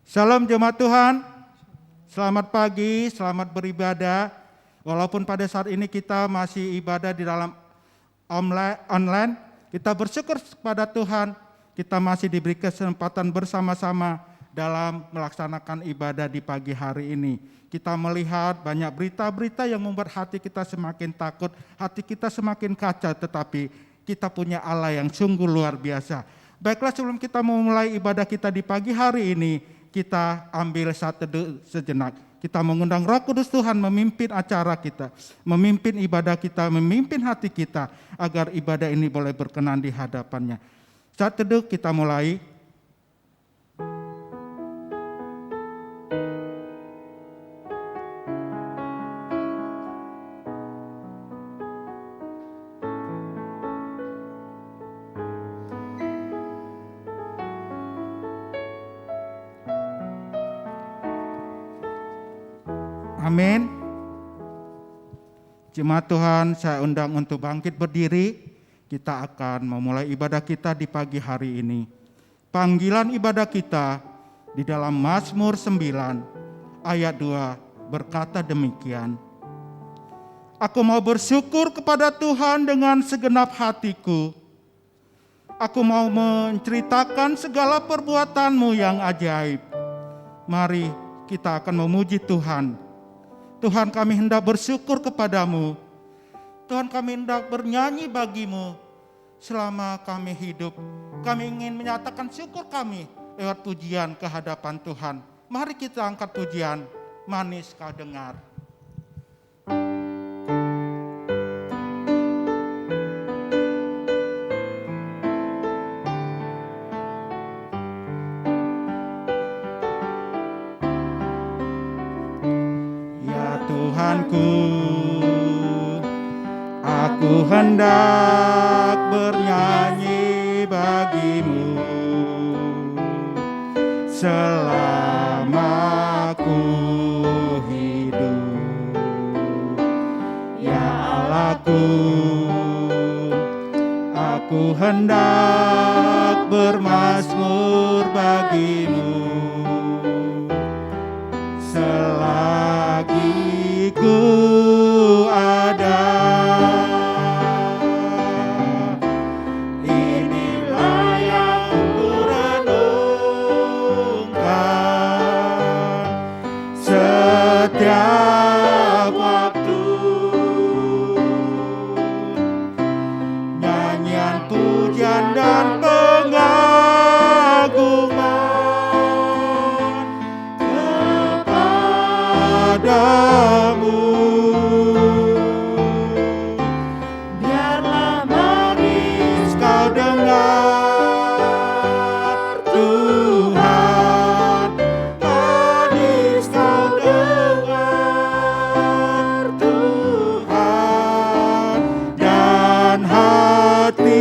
Shalom jemaat Tuhan, selamat pagi, selamat beribadah. Walaupun pada saat ini kita masih ibadah di dalam online, kita bersyukur kepada Tuhan, kita masih diberi kesempatan bersama-sama dalam melaksanakan ibadah di pagi hari ini. Kita melihat banyak berita-berita yang membuat hati kita semakin takut, hati kita semakin kacau, tetapi kita punya Allah yang sungguh luar biasa. Baiklah, sebelum kita memulai ibadah kita di pagi hari ini, kita ambil saat teduh sejenak. Kita mengundang Roh Kudus Tuhan memimpin acara kita, memimpin ibadah kita, memimpin hati kita, agar ibadah ini boleh berkenan di hadapannya. Saat teduh kita mulai. Amin. Jemaat Tuhan, saya undang untuk bangkit berdiri. Kita akan memulai ibadah kita di pagi hari ini. Panggilan ibadah kita di dalam Mazmur 9 ayat 2 berkata demikian. Aku mau bersyukur kepada Tuhan dengan segenap hatiku. Aku mau menceritakan segala perbuatan-Mu yang ajaib. Mari kita akan memuji Tuhan. Tuhan, kami hendak bersyukur kepadamu. Tuhan, kami hendak bernyanyi bagimu selama kami hidup. Kami ingin menyatakan syukur kami lewat pujian ke hadapan Tuhan. Mari kita angkat pujian, manis kau dengar. Tuhanku, aku hendak bernyanyi bagimu selama aku hidup. Ya Allahku, aku hendak bermazmur bagimu selagi ku ada. Inilah yang ku renungkan setiap waktu. Nyanyian, pujian dan pengagungan kepadamu. Biarlah manis kau dengar Tuhan, manis kau dengar Tuhan, dan hatiku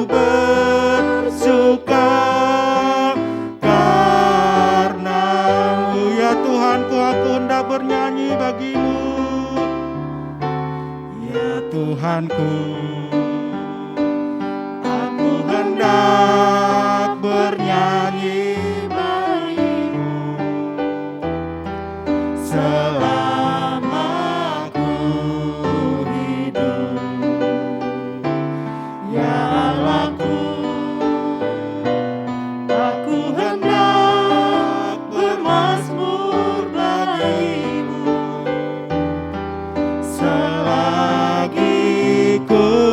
bersuka karena-Mu. Ya Tuhanku, aku hendak bernyanyi bagimu. Ya Tuhanku, aku hendak bernyanyi bagimu selama aku hidup. Ya Allahku, aku hendak bermazmur bagimu selagi ku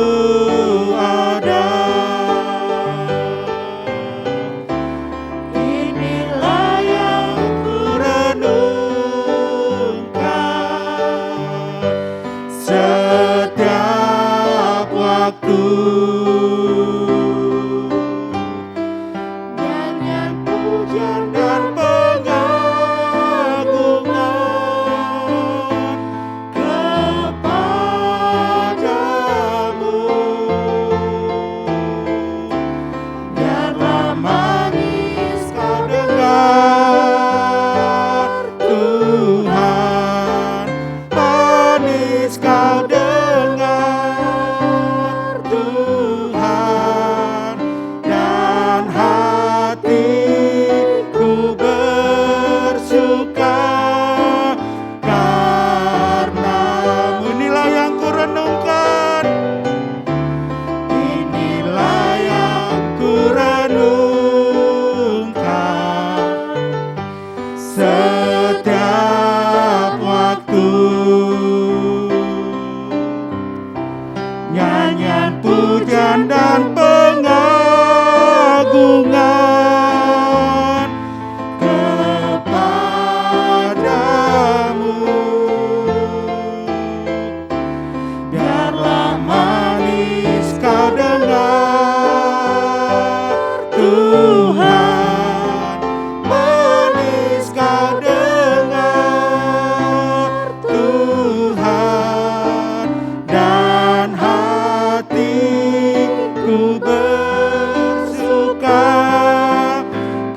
bersuka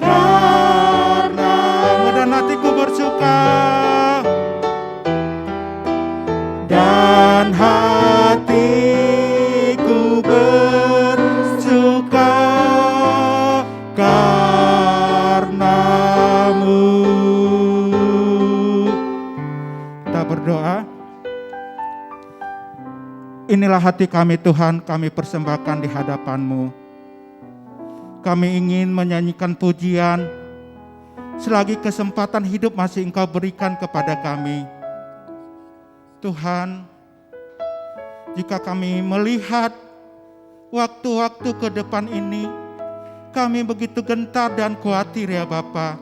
karenamu, dan hatiku bersuka, dan hatiku bersuka karenamu. Kita berdoa. Inilah hati kami Tuhan, kami persembahkan di hadapan-Mu. Kami ingin menyanyikan pujian selagi kesempatan hidup masih Engkau berikan kepada kami. Tuhan, jika kami melihat waktu-waktu ke depan ini, kami begitu gentar dan khawatir ya Bapa.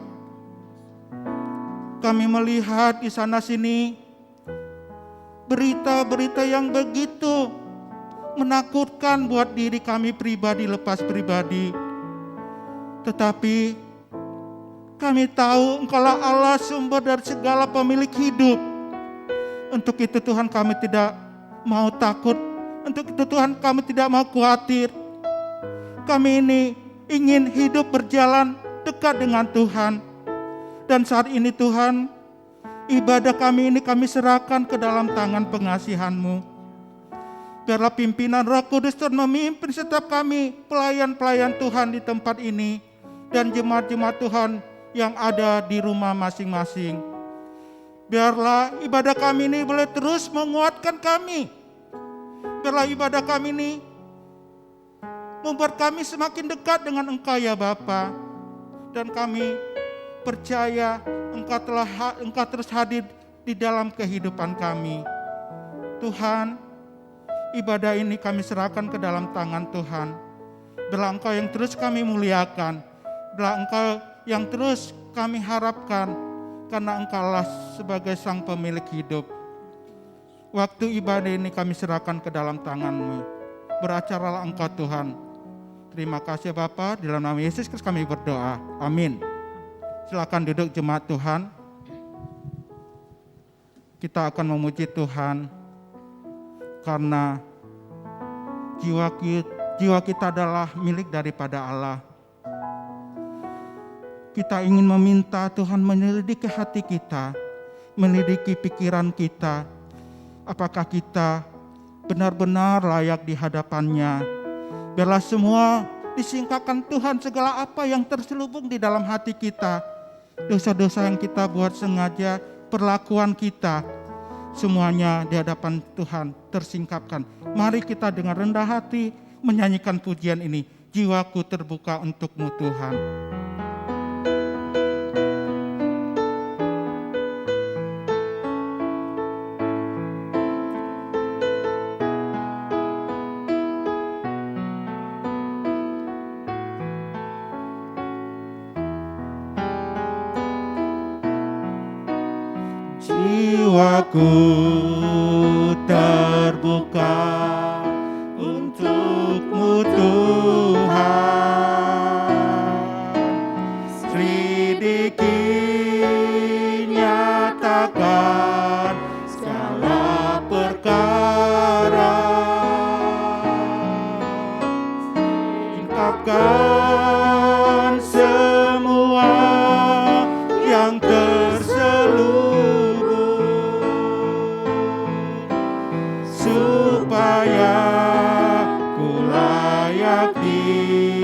Kami melihat di sana sini berita-berita yang begitu menakutkan buat diri kami pribadi, lepas pribadi. Tetapi kami tahu Engkaulah Allah sumber dari segala pemilik hidup. Untuk itu Tuhan kami tidak mau takut. Untuk itu Tuhan kami tidak mau khawatir. Kami ini ingin hidup berjalan dekat dengan Tuhan. Dan saat ini Tuhan, ibadah kami ini kami serahkan ke dalam tangan pengasihan-Mu. Biarlah pimpinan Roh Kudus Tuhan memimpin setiap kami, pelayan-pelayan Tuhan di tempat ini, dan jemaat-jemaat Tuhan yang ada di rumah masing-masing. Biarlah ibadah kami ini boleh terus menguatkan kami. Biarlah ibadah kami ini membuat kami semakin dekat dengan Engkau ya Bapa. Dan kami percaya Engkau terus hadir di dalam kehidupan kami. Tuhan, ibadah ini kami serahkan ke dalam tangan Tuhan. Biarlah Engkau yang terus kami muliakan. Biarlah Engkau yang terus kami harapkan, karena Engkaulah sebagai Sang Pemilik hidup. Waktu ibadah ini kami serahkan ke dalam tangan-Mu. Beracaralah Engkau Tuhan. Terima kasih Bapa, di dalam nama Yesus Kristus kami berdoa. Amin. Silakan duduk jemaat Tuhan. Kita akan memuji Tuhan karena jiwa kita adalah milik daripada Allah. Kita ingin meminta Tuhan menyelidiki hati kita, menyelidiki pikiran kita. Apakah kita benar-benar layak di hadapan-Nya? Biarlah semua disingkapkan Tuhan, segala apa yang terselubung di dalam hati kita. Dosa-dosa yang kita buat sengaja, perlakuan kita, semuanya di hadapan Tuhan tersingkapkan. Mari kita dengan rendah hati menyanyikan pujian ini. Jiwaku terbuka untuk-Mu Tuhan. Jiwaku terbuka untuk-Mu Tuhan. Selidiki, nyatakan segala perkara. Ungkapkan semua yang terselubung, supaya ku layak di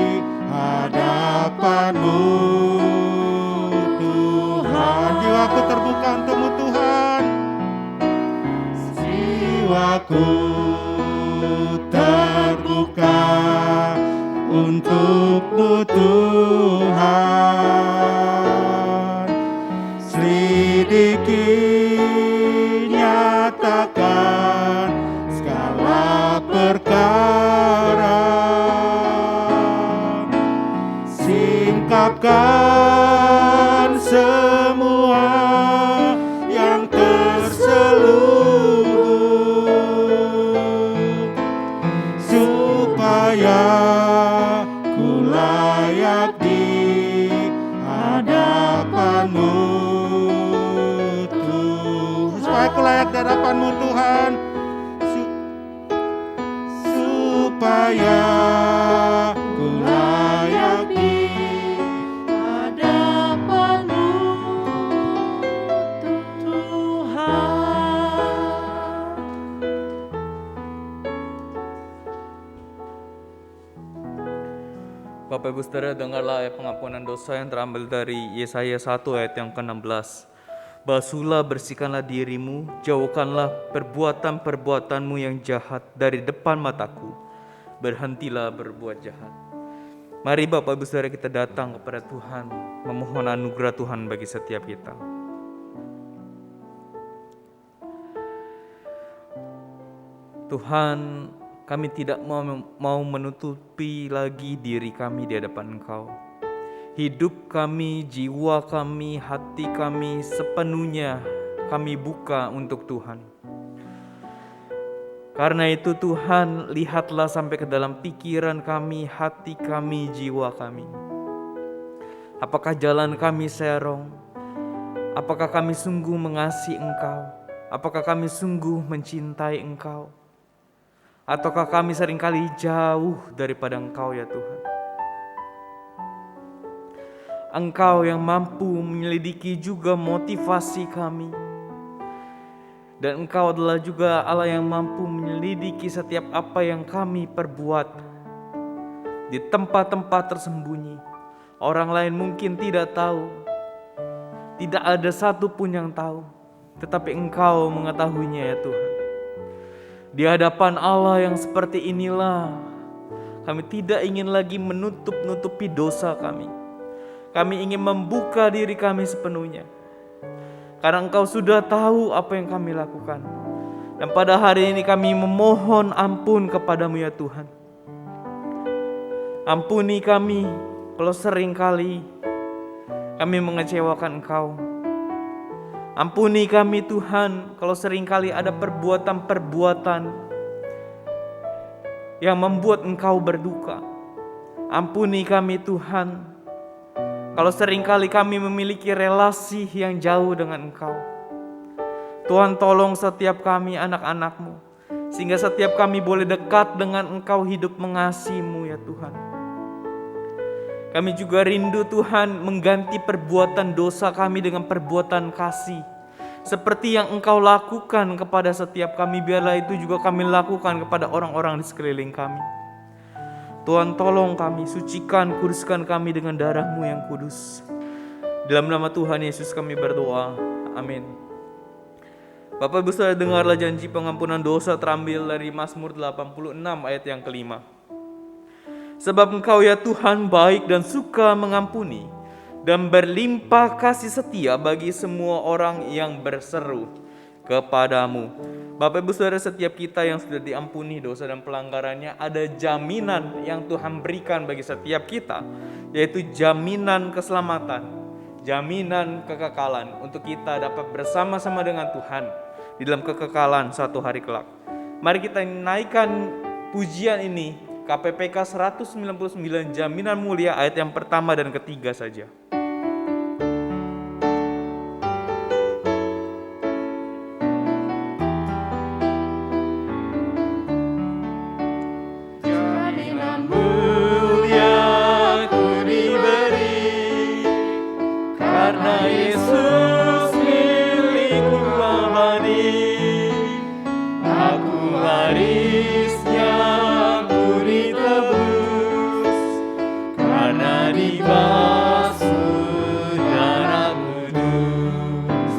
hadapan-Mu Tuhan. Jiwaku terbuka untuk-Mu Tuhan. Jiwaku terbuka untuk-Mu Tuhan. Selidiki, nyatakan segala perkara. Singkapkan semua yang terselubung, supaya ku layak di hadapan-Mu Tuhan. Supaya ku layak di hadapan-Mu Tuhan. Supaya Bapak Ibu Saudara, dengarlah ayat pengampunan dosa yang terambil dari Yesaya 1 ayat yang ke-16. Basuhlah, bersihkanlah dirimu, jauhkanlah perbuatan-perbuatanmu yang jahat dari depan mataku. Berhentilah berbuat jahat. Mari Bapak Ibu Saudara, kita datang kepada Tuhan, memohon anugerah Tuhan bagi setiap kita. Tuhan, kami tidak mau menutupi lagi diri kami di hadapan Engkau. Hidup kami, jiwa kami, hati kami sepenuhnya kami buka untuk Tuhan. Karena itu Tuhan, lihatlah sampai ke dalam pikiran kami, hati kami, jiwa kami. Apakah jalan kami serong? Apakah kami sungguh mengasihi Engkau? Apakah kami sungguh mencintai Engkau? Ataukah kami seringkali jauh daripada Engkau ya Tuhan? Engkau yang mampu menyelidiki juga motivasi kami. Dan Engkau adalah juga Allah yang mampu menyelidiki setiap apa yang kami perbuat di tempat-tempat tersembunyi. Orang lain mungkin tidak tahu. Tidak ada satupun yang tahu. Tetapi Engkau mengetahuinya ya Tuhan. Di hadapan Allah yang seperti inilah, kami tidak ingin lagi menutup-nutupi dosa kami. Kami ingin membuka diri kami sepenuhnya. Karena Engkau sudah tahu apa yang kami lakukan. Dan pada hari ini kami memohon ampun kepadamu ya Tuhan. Ampuni kami kalau seringkali kami mengecewakan Engkau. Ampuni kami Tuhan kalau seringkali ada perbuatan-perbuatan yang membuat Engkau berduka. Ampuni kami Tuhan kalau seringkali kami memiliki relasi yang jauh dengan Engkau. Tuhan, tolong setiap kami anak-anak-Mu, sehingga setiap kami boleh dekat dengan Engkau, hidup mengasihi-Mu ya Tuhan. Kami juga rindu Tuhan mengganti perbuatan dosa kami dengan perbuatan kasih. Seperti yang Engkau lakukan kepada setiap kami, biarlah itu juga kami lakukan kepada orang-orang di sekeliling kami. Tuhan, tolong kami, sucikan, kuduskan kami dengan darah-Mu yang kudus. Dalam nama Tuhan Yesus kami berdoa. Amin. Bapak Ibu Saudara, dengarlah janji pengampunan dosa terambil dari Mazmur 86 ayat yang kelima. Sebab Engkau ya Tuhan baik dan suka mengampuni, dan berlimpah kasih setia bagi semua orang yang berseru kepadamu. Bapak Ibu Saudara, setiap kita yang sudah diampuni dosa dan pelanggarannya, ada jaminan yang Tuhan berikan bagi setiap kita, yaitu jaminan keselamatan, jaminan kekekalan untuk kita dapat bersama-sama dengan Tuhan di dalam kekekalan suatu hari kelak. Mari kita naikkan pujian ini, KPPK 199, Jaminan Mulia, ayat yang pertama dan ketiga saja. Jaminan mulia ku diberi, karena Yesus milikku abadi. Aku warisnya, karena dibasuh darah kudus.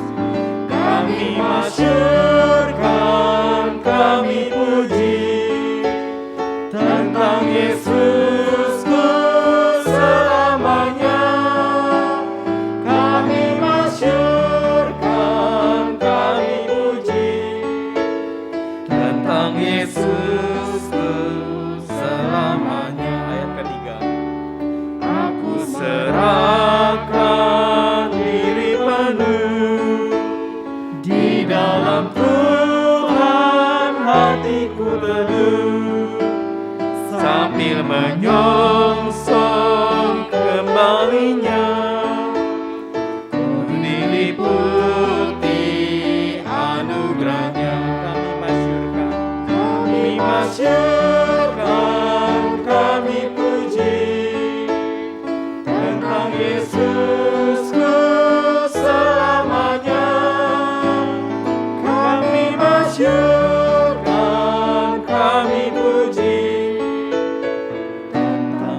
Kami masyurkan, kami puji tentang Yesusku selamanya. Kami masyurkan, kami puji tentang Yesusku selamanya. Ayat ketiga. Serahkan diri penuh di dalam Tuhan, hatiku teduh sambil menyongsong kembalinya. Ku diliputi anugerahnya. Kami masyurkan, kami puji tentang Yesusku selamanya. Kami masyurkan, kami puji tentang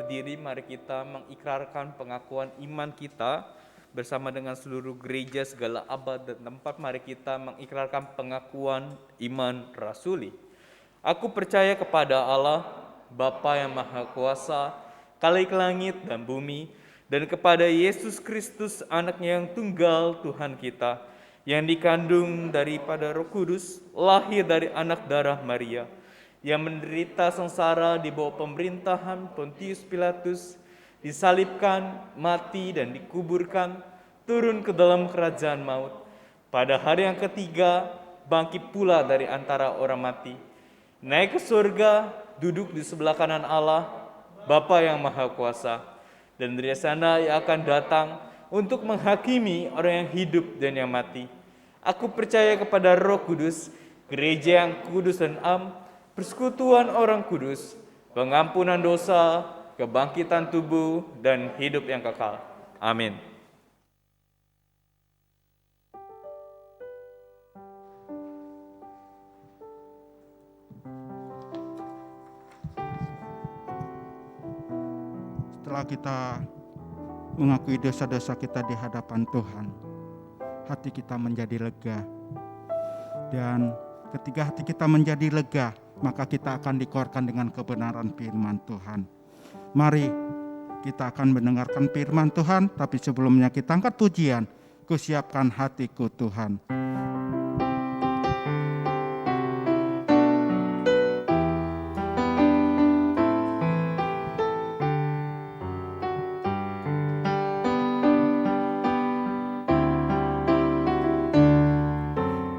berdiri, mari kita mengikrarkan pengakuan iman kita bersama dengan seluruh gereja segala abad dan tempat. Mari kita mengikrarkan pengakuan iman rasuli. Aku percaya kepada Allah, Bapa yang Maha Kuasa, Khalik langit dan bumi, dan kepada Yesus Kristus, anaknya yang tunggal Tuhan kita, yang dikandung daripada Roh Kudus, lahir dari anak darah Maria, yang menderita sengsara di bawah pemerintahan Pontius Pilatus, disalibkan, mati dan dikuburkan, turun ke dalam kerajaan maut. Pada hari yang ketiga, bangkit pula dari antara orang mati, naik ke surga, duduk di sebelah kanan Allah, Bapa yang Maha Kuasa, dan dari sana ia akan datang untuk menghakimi orang yang hidup dan yang mati. Aku percaya kepada Roh Kudus, gereja yang kudus dan am, persekutuan orang kudus, pengampunan dosa, kebangkitan tubuh, dan hidup yang kekal. Amin. Setelah kita mengakui dosa-dosa kita di hadapan Tuhan, hati kita menjadi lega. Dan ketika hati kita menjadi lega, maka kita akan dikuatkan dengan kebenaran firman Tuhan. Mari kita akan mendengarkan firman Tuhan, tapi sebelumnya kita angkat pujian, Kusiapkan hatiku Tuhan.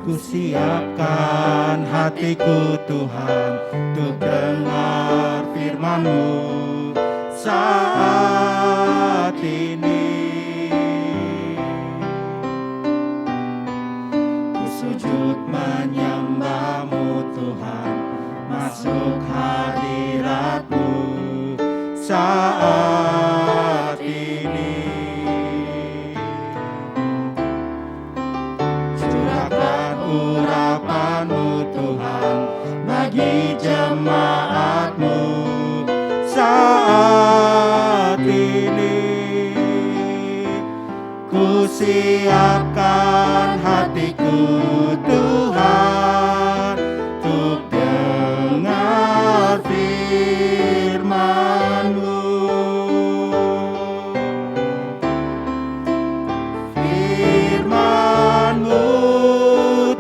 Kusiapkan hatiku Tuhan untuk dengar firman-Mu saat ini. Ku sujud menyembah-Mu Tuhan, masuk hadirat-Mu saat ini. Urapan-Mu Tuhan bagi jemaat-Mu saat ini. Ku siapkan hatiku Tuhan untuk dengar firman-Mu. Firman-Mu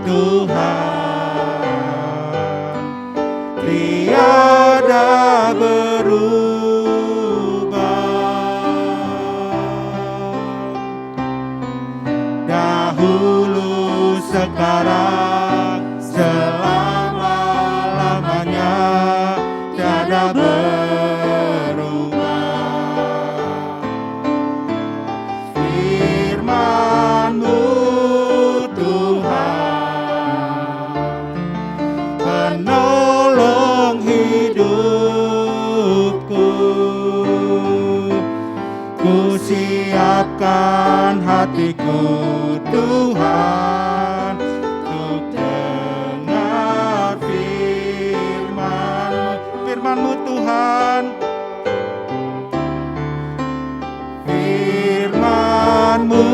Tuhan tiada berubah, dahulu sekarang selama-lamanya tiada berubah. Firman-Mu penolong hidupku. Ku siapkan hatiku Tuhan untuk dengar firman-Mu Tuhan. Firman-Mu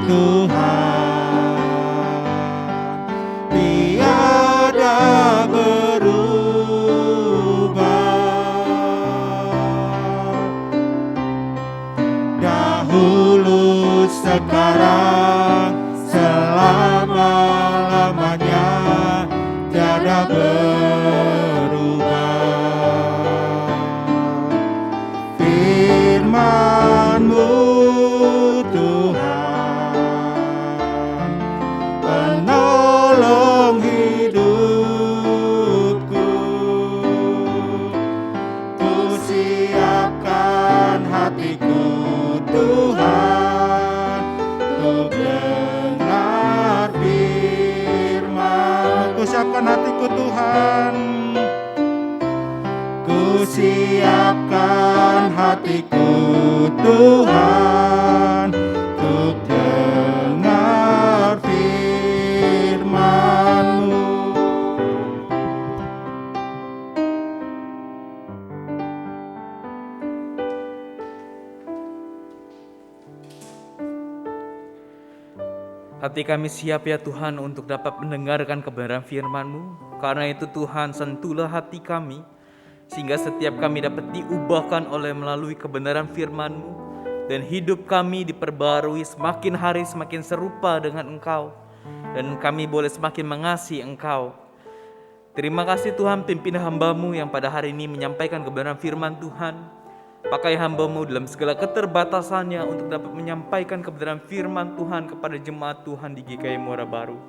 Tuhan tiada berubah, dahulu sekarang selama-lamanya tiada berubah. Firman-Mu Tuhan penolong hidupku. Ku siapkan hatiku Tuhan untuk dengar firman. Ku siapkan hatiku Tuhan. Ku siapkan hatiku Tuhan untuk dengar firman-Mu. Hati kami siap ya Tuhan untuk dapat mendengarkan kebenaran firman-Mu. Karena itu Tuhan, sentuhlah hati kami, sehingga setiap kami dapat diubahkan melalui kebenaran firman-Mu, dan hidup kami diperbarui semakin hari semakin serupa dengan Engkau, dan kami boleh semakin mengasihi Engkau. Terima kasih Tuhan, pimpin hamba-Mu yang pada hari ini menyampaikan kebenaran firman Tuhan. Pakai hamba-Mu dalam segala keterbatasannya untuk dapat menyampaikan kebenaran firman Tuhan kepada jemaat Tuhan di GKI Muara Baru.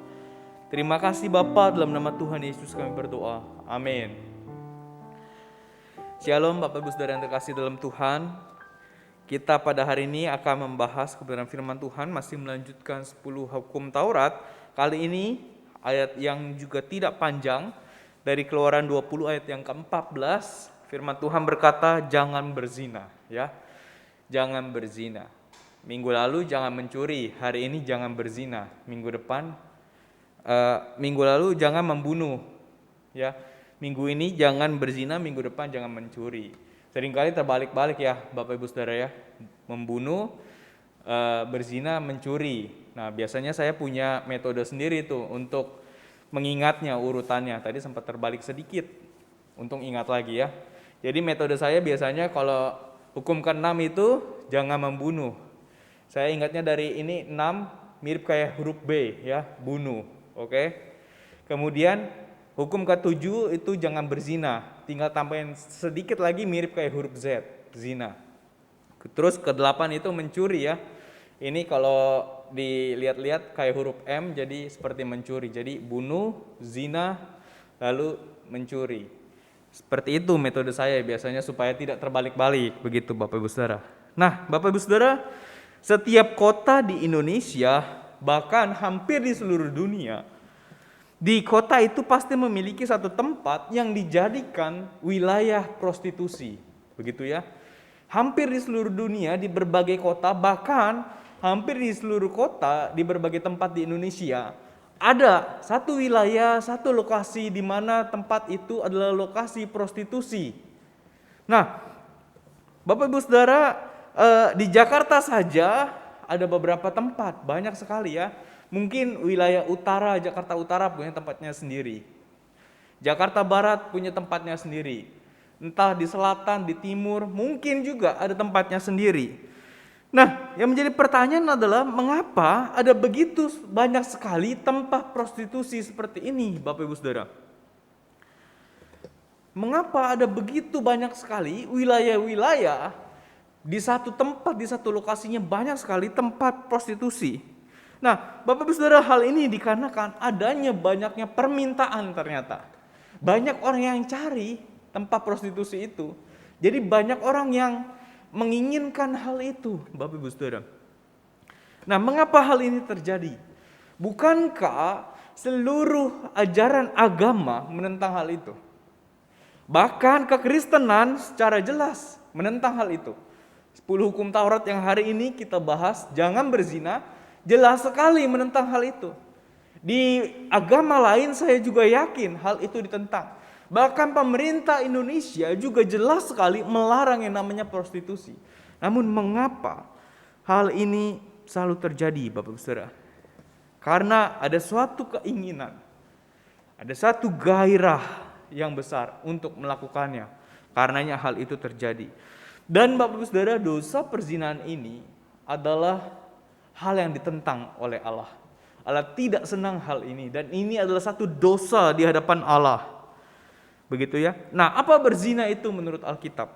Terima kasih Bapa, dalam nama Tuhan Yesus kami berdoa. Amin. Shalom Bapak Ibu Saudara yang terkasih dalam Tuhan. Kita pada hari ini akan membahas kebenaran firman Tuhan, masih melanjutkan 10 hukum Taurat. Kali ini ayat yang juga tidak panjang, dari Keluaran 20 ayat yang ke-14. Firman Tuhan berkata, jangan berzina, ya. Jangan berzina. Minggu lalu jangan mencuri, hari ini jangan berzina. Minggu lalu jangan membunuh, ya. Minggu ini jangan berzina, minggu depan jangan mencuri. Seringkali terbalik-balik ya, Bapak Ibu Saudara ya. Membunuh, berzina, mencuri. Nah, biasanya saya punya metode sendiri tuh untuk mengingatnya urutannya. Tadi sempat terbalik sedikit. Untung ingat lagi ya. Jadi metode saya biasanya kalau hukum ke-6 itu jangan membunuh. Saya ingatnya dari ini 6 mirip kayak huruf B ya, bunuh. Oke. Kemudian hukum ke-7 itu jangan berzina. Tinggal tambahin sedikit lagi mirip kayak huruf Z, zina. Terus ke-8 itu mencuri ya. Ini kalau dilihat-lihat kayak huruf M jadi seperti mencuri. Jadi bunuh, zina, lalu mencuri. Seperti itu metode saya biasanya supaya tidak terbalik-balik, begitu Bapak Ibu Saudara. Nah, Bapak Ibu Saudara, setiap kota di Indonesia, bahkan hampir di seluruh dunia, di kota itu pasti memiliki satu tempat yang dijadikan wilayah prostitusi, begitu ya. Hampir di seluruh dunia, di berbagai kota, bahkan hampir di seluruh kota, di berbagai tempat di Indonesia, ada satu wilayah, satu lokasi di mana tempat itu adalah lokasi prostitusi. Nah, Bapak Ibu Saudara, di Jakarta saja ada beberapa tempat, banyak sekali ya. Mungkin wilayah utara, Jakarta Utara punya tempatnya sendiri. Jakarta Barat punya tempatnya sendiri. Entah di selatan, di timur, mungkin juga ada tempatnya sendiri. Nah, yang menjadi pertanyaan adalah mengapa ada begitu banyak sekali tempat prostitusi seperti ini, Bapak Ibu Saudara? Mengapa ada begitu banyak sekali wilayah-wilayah di satu tempat, di satu lokasinya banyak sekali tempat prostitusi? Nah, Bapak Ibu Saudara, hal ini dikarenakan adanya banyaknya permintaan ternyata. Banyak orang yang cari tempat prostitusi itu. Jadi banyak orang yang menginginkan hal itu, Bapak Ibu Saudara. Nah, mengapa hal ini terjadi? Bukankah seluruh ajaran agama menentang hal itu? Bahkan kekristenan secara jelas menentang hal itu. 10 hukum Taurat yang hari ini kita bahas, jangan berzina, jelas sekali menentang hal itu. Di agama lain saya juga yakin hal itu ditentang. Bahkan pemerintah Indonesia juga jelas sekali melarang yang namanya prostitusi. Namun mengapa hal ini selalu terjadi, Bapak Ibu Saudara? Karena ada suatu keinginan, ada satu gairah yang besar untuk melakukannya. Karenanya hal itu terjadi. Dan Bapak Ibu Saudara, dosa perzinahan ini adalah hal yang ditentang oleh Allah. Allah tidak senang hal ini, dan ini adalah satu dosa di hadapan Allah. Begitu ya. Nah, apa berzina itu menurut Alkitab?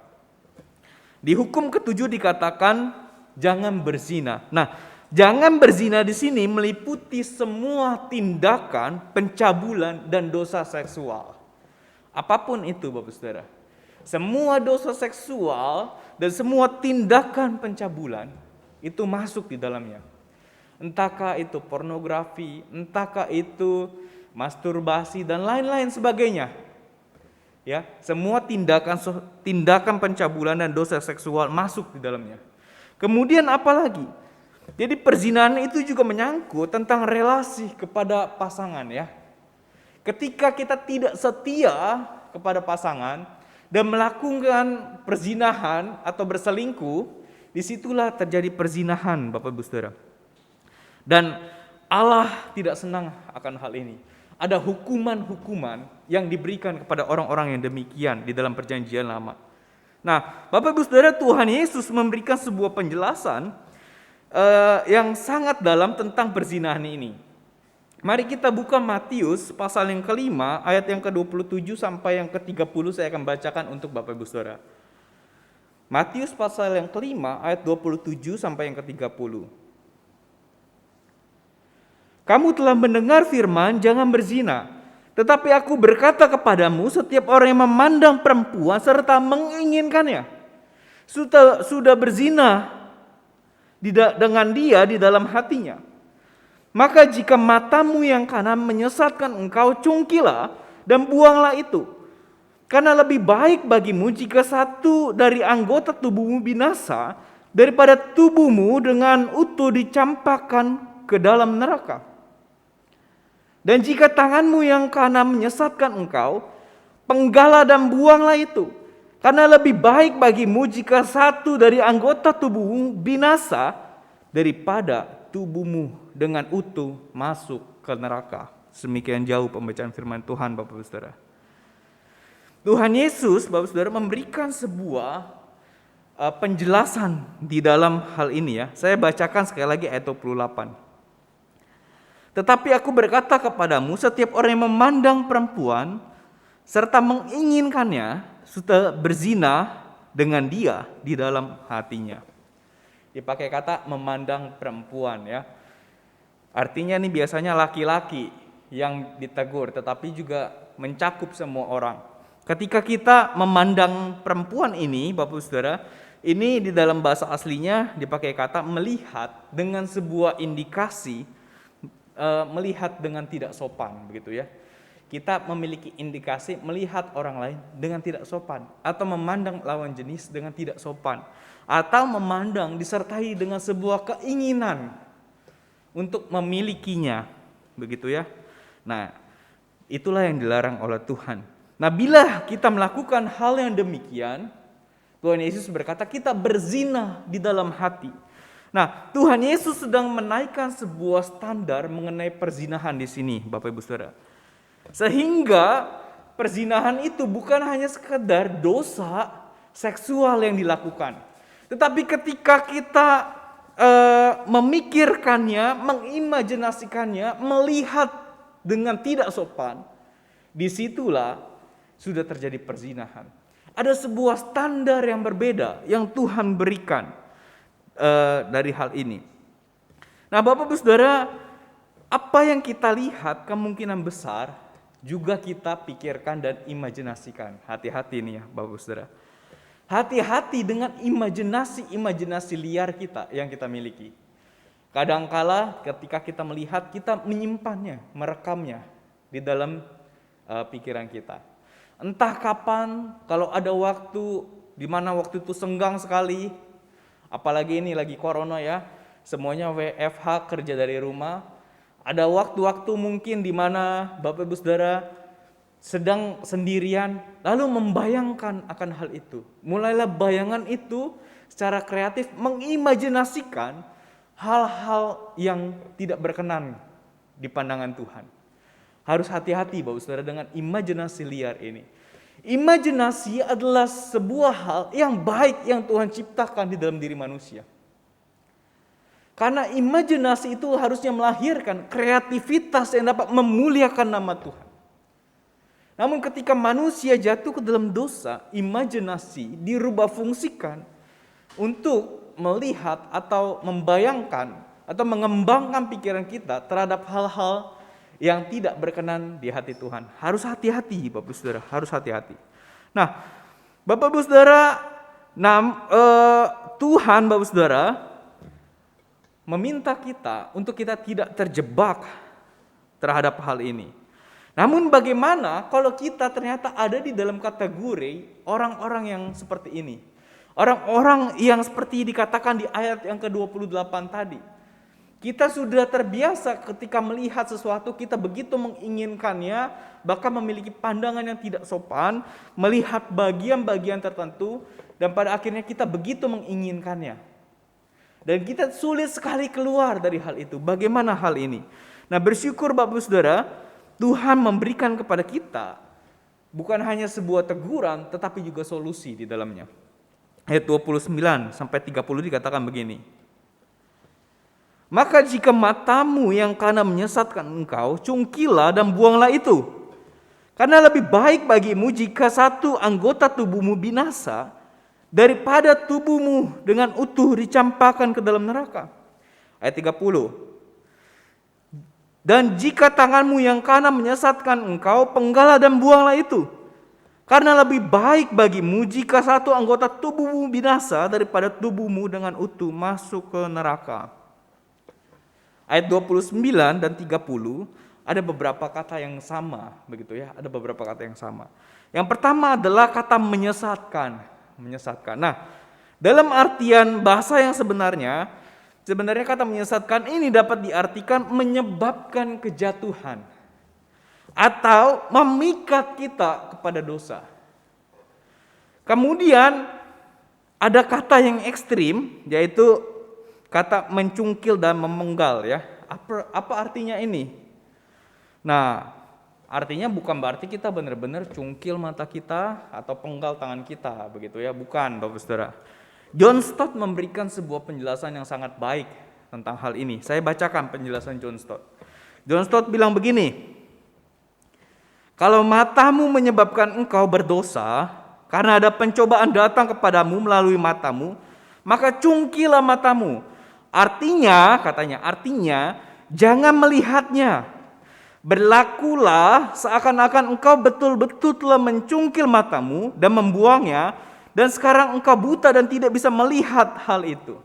Di hukum ke-7 dikatakan jangan berzina. Nah, jangan berzina di sini meliputi semua tindakan pencabulan dan dosa seksual. Apapun itu, Bapak Saudara. Semua dosa seksual dan semua tindakan pencabulan itu masuk di dalamnya. Entahkah itu pornografi, entahkah itu masturbasi dan lain-lain sebagainya. Ya, semua tindakan pencabulan dan dosa seksual masuk di dalamnya. Kemudian apa lagi? Jadi perzinahan itu juga menyangkut tentang relasi kepada pasangan ya. Ketika kita tidak setia kepada pasangan dan melakukan perzinahan atau berselingkuh, disitulah terjadi perzinahan, Bapak Ibu Saudara. Dan Allah tidak senang akan hal ini. Ada hukuman-hukuman yang diberikan kepada orang-orang yang demikian di dalam perjanjian lama. Nah, Bapak Ibu Saudara, Tuhan Yesus memberikan sebuah penjelasan yang sangat dalam tentang perzinahan ini. Mari kita buka Matius pasal yang kelima, ayat yang ke-27 sampai yang ke-30 saya akan bacakan untuk Bapak Ibu Saudara. Matius pasal yang kelima, ayat 27 sampai yang ke-30. Kamu telah mendengar firman, jangan berzina. Tetapi aku berkata kepadamu, setiap orang yang memandang perempuan serta menginginkannya, sudah berzina dengan dia di dalam hatinya. Maka jika matamu yang kanan menyesatkan engkau, cungkilah dan buanglah itu. Karena lebih baik bagimu jika satu dari anggota tubuhmu binasa, daripada tubuhmu dengan utuh dicampakkan ke dalam neraka. Dan jika tanganmu yang kanan menyesatkan engkau, penggalah dan buanglah itu. Karena lebih baik bagimu jika satu dari anggota tubuhmu binasa, daripada tubuhmu dengan utuh masuk ke neraka. Semikian jauh pembacaan firman Tuhan, Bapak Saudara. Tuhan Yesus, Bapak Saudara, memberikan sebuah penjelasan di dalam hal ini ya. Saya bacakan sekali lagi ayat 28. Tetapi aku berkata kepadamu, setiap orang yang memandang perempuan serta menginginkannya sudah berzina dengan dia di dalam hatinya. Dipakai kata memandang perempuan ya. Artinya ini biasanya laki-laki yang ditegur, tetapi juga mencakup semua orang. Ketika kita memandang perempuan ini, Bapak Saudara, ini di dalam bahasa aslinya dipakai kata melihat dengan sebuah indikasi, melihat dengan tidak sopan, begitu ya. Kita memiliki indikasi melihat orang lain dengan tidak sopan, atau memandang lawan jenis dengan tidak sopan, atau memandang disertai dengan sebuah keinginan untuk memilikinya, begitu ya. Nah, itulah yang dilarang oleh Tuhan. Nah, bila kita melakukan hal yang demikian, Tuhan Yesus berkata kita berzina di dalam hati. Nah, Tuhan Yesus sedang menaikkan sebuah standar mengenai perzinahan di sini, Bapak Ibu Saudara. Sehingga perzinahan itu bukan hanya sekedar dosa seksual yang dilakukan, tetapi ketika kita memikirkannya, mengimajinasikannya, melihat dengan tidak sopan, disitulah sudah terjadi perzinahan. Ada sebuah standar yang berbeda yang Tuhan berikan dari hal ini. Nah, Bapak Ibu Saudara, apa yang kita lihat kemungkinan besar juga kita pikirkan dan imajinasikan. Hati-hati nih ya Bapak Ibu Saudara. Hati-hati dengan imajinasi liar kita yang kita miliki. Kadangkala ketika kita melihat, kita menyimpannya, merekamnya di dalam pikiran kita. Entah kapan, kalau ada waktu di mana waktu itu senggang sekali, apalagi ini lagi corona ya, semuanya WFH, kerja dari rumah. Ada waktu-waktu mungkin di mana Bapak Ibu Saudara sedang sendirian, lalu membayangkan akan hal itu. Mulailah bayangan itu secara kreatif mengimajinasikan hal-hal yang tidak berkenan di pandangan Tuhan. Harus hati-hati Bapak Saudara dengan imajinasi liar ini. Imajinasi adalah sebuah hal yang baik yang Tuhan ciptakan di dalam diri manusia. Karena imajinasi itu harusnya melahirkan kreativitas yang dapat memuliakan nama Tuhan. Namun ketika manusia jatuh ke dalam dosa, imajinasi dirubah fungsikan untuk melihat atau membayangkan atau mengembangkan pikiran kita terhadap hal-hal yang tidak berkenan di hati Tuhan. Harus hati-hati Bapak Saudara, harus hati-hati. Nah, Bapak Ibu Saudara, Tuhan Bapak Saudara meminta kita untuk kita tidak terjebak terhadap hal ini. Namun bagaimana kalau kita ternyata ada di dalam kategori orang-orang yang seperti ini? Orang-orang yang seperti dikatakan di ayat yang ke-28 tadi. Kita sudah terbiasa ketika melihat sesuatu, kita begitu menginginkannya, bahkan memiliki pandangan yang tidak sopan, melihat bagian-bagian tertentu, dan pada akhirnya kita begitu menginginkannya. Dan kita sulit sekali keluar dari hal itu. Bagaimana hal ini? Nah, bersyukur Bapak Saudara, Tuhan memberikan kepada kita bukan hanya sebuah teguran, tetapi juga solusi di dalamnya. Ayat 29 sampai 30 dikatakan begini. Maka jika matamu yang kanan menyesatkan engkau, cungkilah dan buanglah itu. Karena lebih baik bagimu jika satu anggota tubuhmu binasa, daripada tubuhmu dengan utuh dicampakkan ke dalam neraka. Ayat 30. Dan jika tanganmu yang kanan menyesatkan engkau, penggallah dan buanglah itu. Karena lebih baik bagimu jika satu anggota tubuhmu binasa, daripada tubuhmu dengan utuh masuk ke neraka. Ayat 29 dan 30 ada beberapa kata yang sama, begitu ya. Ada beberapa kata yang sama. Yang pertama adalah kata menyesatkan. Nah, dalam artian bahasa yang sebenarnya kata menyesatkan ini dapat diartikan menyebabkan kejatuhan atau memikat kita kepada dosa. Kemudian ada kata yang ekstrim, yaitu kata mencungkil dan memenggal ya. Apa artinya ini? Nah, artinya bukan berarti kita benar-benar cungkil mata kita atau penggal tangan kita, begitu ya. Bukan, Bapak Saudara. John Stott memberikan sebuah penjelasan yang sangat baik tentang hal ini. Saya bacakan penjelasan John Stott. John Stott bilang begini. Kalau matamu menyebabkan engkau berdosa, karena ada pencobaan datang kepadamu melalui matamu, maka cungkilah matamu. Artinya jangan melihatnya. Berlakulah seakan-akan engkau betul-betul telah mencungkil matamu dan membuangnya, dan sekarang engkau buta dan tidak bisa melihat hal itu.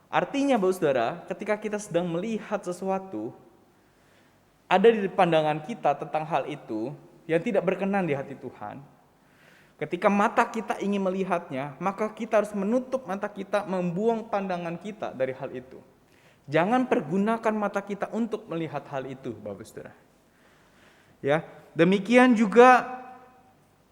Artinya, Bapak Saudara, ketika kita sedang melihat sesuatu, ada di pandangan kita tentang hal itu yang tidak berkenan di hati Tuhan. Ketika mata kita ingin melihatnya, maka kita harus menutup mata kita, membuang pandangan kita dari hal itu. Jangan pergunakan mata kita untuk melihat hal itu, Bapak Saudara. Ya, demikian juga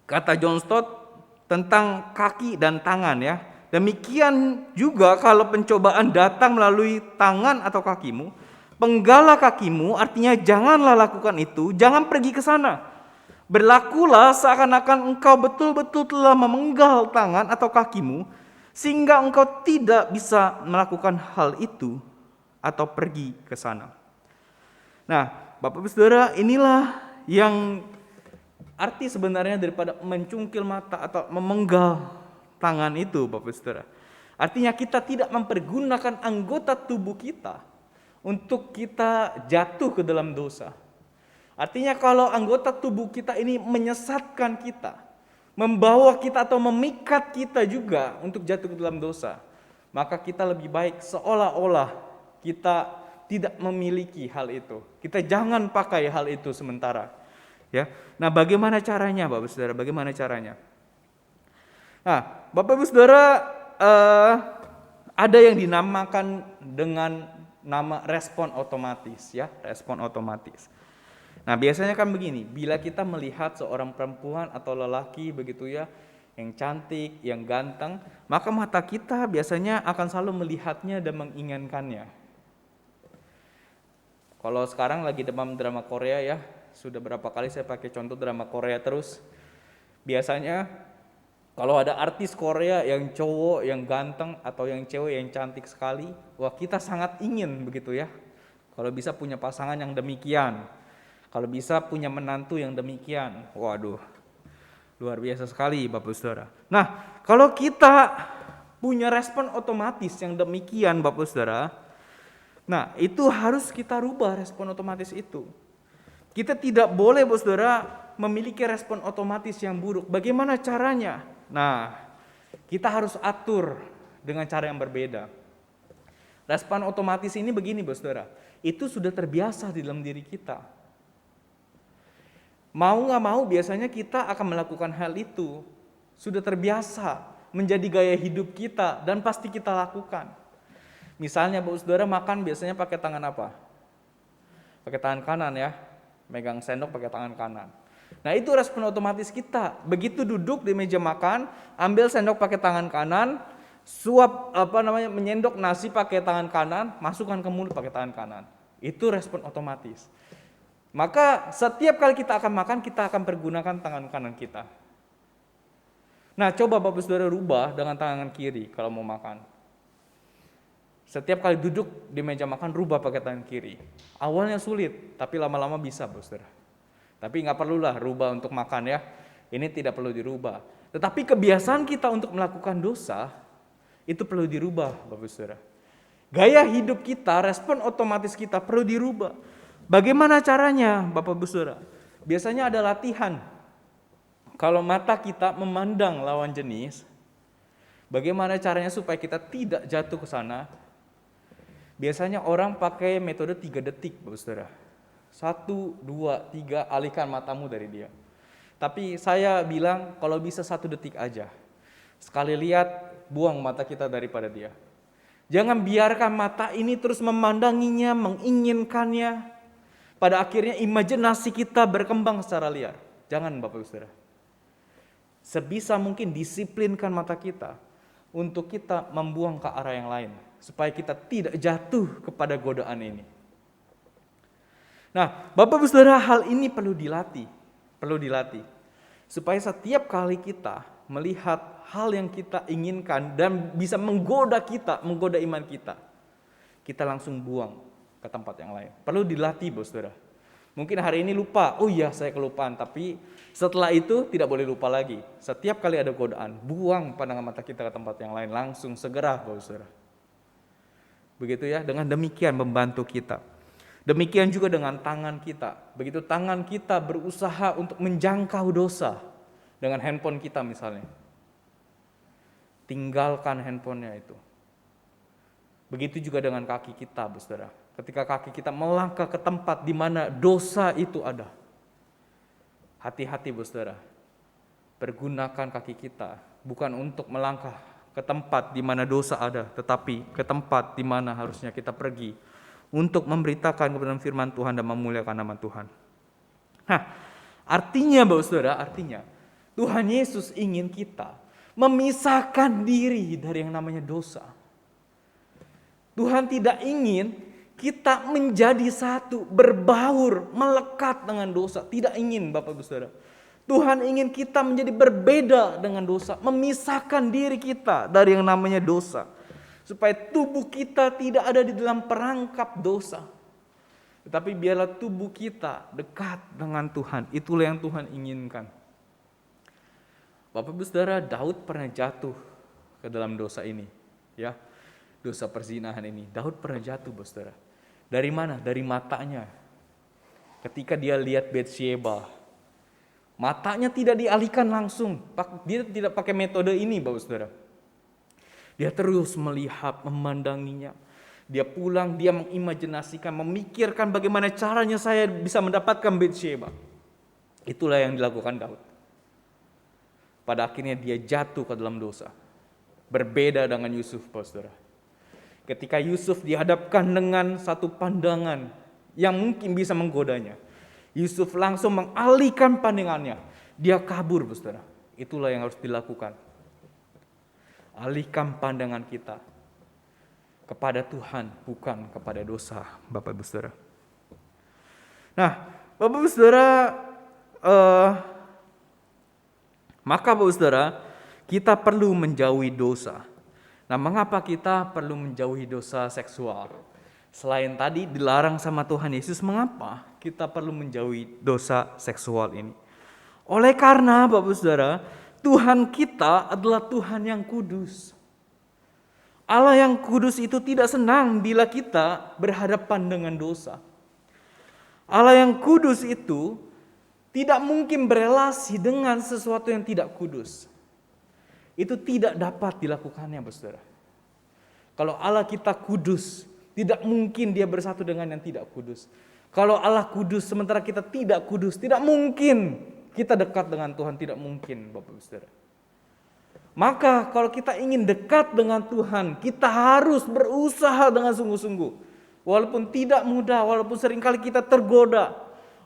kata John Stott tentang kaki dan tangan ya. Demikian juga kalau pencobaan datang melalui tangan atau kakimu, penggalah kakimu, artinya janganlah lakukan itu, jangan pergi ke sana. Berlakulah seakan-akan engkau betul-betul telah memenggal tangan atau kakimu, sehingga engkau tidak bisa melakukan hal itu atau pergi ke sana. Nah, Bapak Ibu Saudara, inilah yang arti sebenarnya daripada mencungkil mata atau memenggal tangan itu, Bapak Ibu Saudara. Artinya kita tidak mempergunakan anggota tubuh kita untuk kita jatuh ke dalam dosa. Artinya kalau anggota tubuh kita ini menyesatkan kita, membawa kita atau memikat kita juga untuk jatuh ke dalam dosa, maka kita lebih baik seolah-olah kita tidak memiliki hal itu. Kita jangan pakai hal itu sementara. Ya. Nah, bagaimana caranya, Bapak Saudara? Bagaimana caranya? Nah, Bapak Ibu Saudara, ada yang dinamakan dengan nama respon otomatis, ya, respon otomatis. Nah, biasanya kan begini, bila kita melihat seorang perempuan atau lelaki begitu ya, yang cantik, yang ganteng, maka mata kita biasanya akan selalu melihatnya dan menginginkannya. Kalau sekarang lagi demam drama Korea ya, sudah berapa kali saya pakai contoh drama Korea terus. Biasanya kalau ada artis Korea yang cowok, yang ganteng, atau yang cewek yang cantik sekali, wah kita sangat ingin begitu ya. Kalau bisa punya pasangan yang demikian. Kalau bisa punya menantu yang demikian, waduh, luar biasa sekali Bapak Saudara. Nah, kalau kita punya respon otomatis yang demikian Bapak Saudara, nah itu harus kita rubah respon otomatis itu. Kita tidak boleh Bapak Saudara memiliki respon otomatis yang buruk. Bagaimana caranya? Nah, kita harus atur dengan cara yang berbeda. Respon otomatis ini begini Bapak Saudara, itu sudah terbiasa di dalam diri kita. Mau gak mau biasanya kita akan melakukan hal itu. Sudah terbiasa menjadi gaya hidup kita dan pasti kita lakukan. Misalnya Bapak Saudara makan biasanya pakai tangan apa? Pakai tangan kanan ya. Megang sendok pakai tangan kanan. Nah itu respon otomatis kita. Begitu duduk di meja makan, ambil sendok pakai tangan kanan, menyendok nasi pakai tangan kanan, masukkan ke mulut pakai tangan kanan. Itu respon otomatis. Maka setiap kali kita akan makan, kita akan pergunakan tangan kanan kita. Nah, coba Bapak Saudara rubah dengan tangan kiri kalau mau makan. Setiap kali duduk di meja makan, rubah pakai tangan kiri. Awalnya sulit, tapi lama-lama bisa, Bapak Saudara. Tapi nggak perlulah rubah untuk makan ya. Ini tidak perlu dirubah. Tetapi kebiasaan kita untuk melakukan dosa, itu perlu dirubah, Bapak Saudara. Gaya hidup kita, respon otomatis kita perlu dirubah. Bagaimana caranya, Bapak Ibu Saudara? Biasanya ada latihan. Kalau mata kita memandang lawan jenis, bagaimana caranya supaya kita tidak jatuh ke sana? Biasanya orang pakai metode 3 detik, Bapak Saudara. 1, 2, 3, alihkan matamu dari dia. Tapi saya bilang kalau bisa 1 detik aja. Sekali lihat, buang mata kita daripada dia. Jangan biarkan mata ini terus memandanginya, menginginkannya. Pada akhirnya imajinasi kita berkembang secara liar. Jangan Bapak Saudara. Sebisa mungkin disiplinkan mata kita untuk kita membuang ke arah yang lain. Supaya kita tidak jatuh kepada godaan ini. Nah, Bapak Saudara, hal ini perlu dilatih. Perlu dilatih. Supaya setiap kali kita melihat hal yang kita inginkan dan bisa menggoda kita, menggoda iman kita, kita langsung buang ke tempat yang lain. Perlu dilatih, Bapak Saudara. Mungkin hari ini lupa, oh iya saya kelupaan, tapi setelah itu tidak boleh lupa lagi. Setiap kali ada godaan, buang pandangan mata kita ke tempat yang lain, langsung segera, Bapak Saudara. Begitu ya, dengan demikian membantu kita. Demikian juga dengan tangan kita. Begitu tangan kita berusaha untuk menjangkau dosa dengan handphone kita misalnya. Tinggalkan handphonenya itu. Begitu juga dengan kaki kita, Saudara. Ketika kaki kita melangkah ke tempat di mana dosa itu ada. Hati-hati, Saudara. Pergunakan kaki kita bukan untuk melangkah ke tempat di mana dosa ada, tetapi ke tempat di mana harusnya kita pergi untuk memberitakan kebenaran firman Tuhan dan memuliakan nama Tuhan. Nah, artinya Bapak Saudara, artinya Tuhan Yesus ingin kita memisahkan diri dari yang namanya dosa. Tuhan tidak ingin kita menjadi satu, berbaur, melekat dengan dosa. Tidak ingin Bapak Ibu Saudara. Tuhan ingin kita menjadi berbeda dengan dosa, memisahkan diri kita dari yang namanya dosa. Supaya tubuh kita tidak ada di dalam perangkap dosa. Tetapi biarlah tubuh kita dekat dengan Tuhan. Itulah yang Tuhan inginkan. Bapak Ibu Saudara, Daud pernah jatuh ke dalam dosa ini. Ya, dosa perzinahan ini. Daud pernah jatuh, Bapak Saudara. Dari mana? Dari matanya. Ketika dia lihat Batsyeba, matanya tidak dialihkan langsung. Dia tidak pakai metode ini, Bapak Saudara. Dia terus melihat, memandanginya. Dia pulang, dia mengimajinasikan, memikirkan bagaimana caranya saya bisa mendapatkan Batsyeba. Itulah yang dilakukan Daud. Pada akhirnya dia jatuh ke dalam dosa. Berbeda dengan Yusuf, Bapak Saudara. Ketika Yusuf dihadapkan dengan satu pandangan yang mungkin bisa menggodanya, Yusuf langsung mengalihkan pandangannya. Dia kabur, Saudara. Itulah yang harus dilakukan. Alihkan pandangan kita kepada Tuhan, bukan kepada dosa, Bapak Ibu Saudara. Nah, Bapak Ibu Saudara, maka Bapak Ibu Saudara, kita perlu menjauhi dosa. Nah, mengapa kita perlu menjauhi dosa seksual? Selain tadi dilarang sama Tuhan Yesus, mengapa kita perlu menjauhi dosa seksual ini? Oleh karena Bapak Saudara, Tuhan kita adalah Tuhan yang kudus. Allah yang kudus itu tidak senang bila kita berhadapan dengan dosa. Allah yang kudus itu tidak mungkin berelasi dengan sesuatu yang tidak kudus. Itu tidak dapat dilakukannya, Saudara. Kalau Allah kita kudus, tidak mungkin dia bersatu dengan yang tidak kudus. Kalau Allah kudus sementara kita tidak kudus, tidak mungkin kita dekat dengan Tuhan, tidak mungkin, Bapak Saudara. Maka kalau kita ingin dekat dengan Tuhan, kita harus berusaha dengan sungguh-sungguh. Walaupun tidak mudah, walaupun seringkali kita tergoda,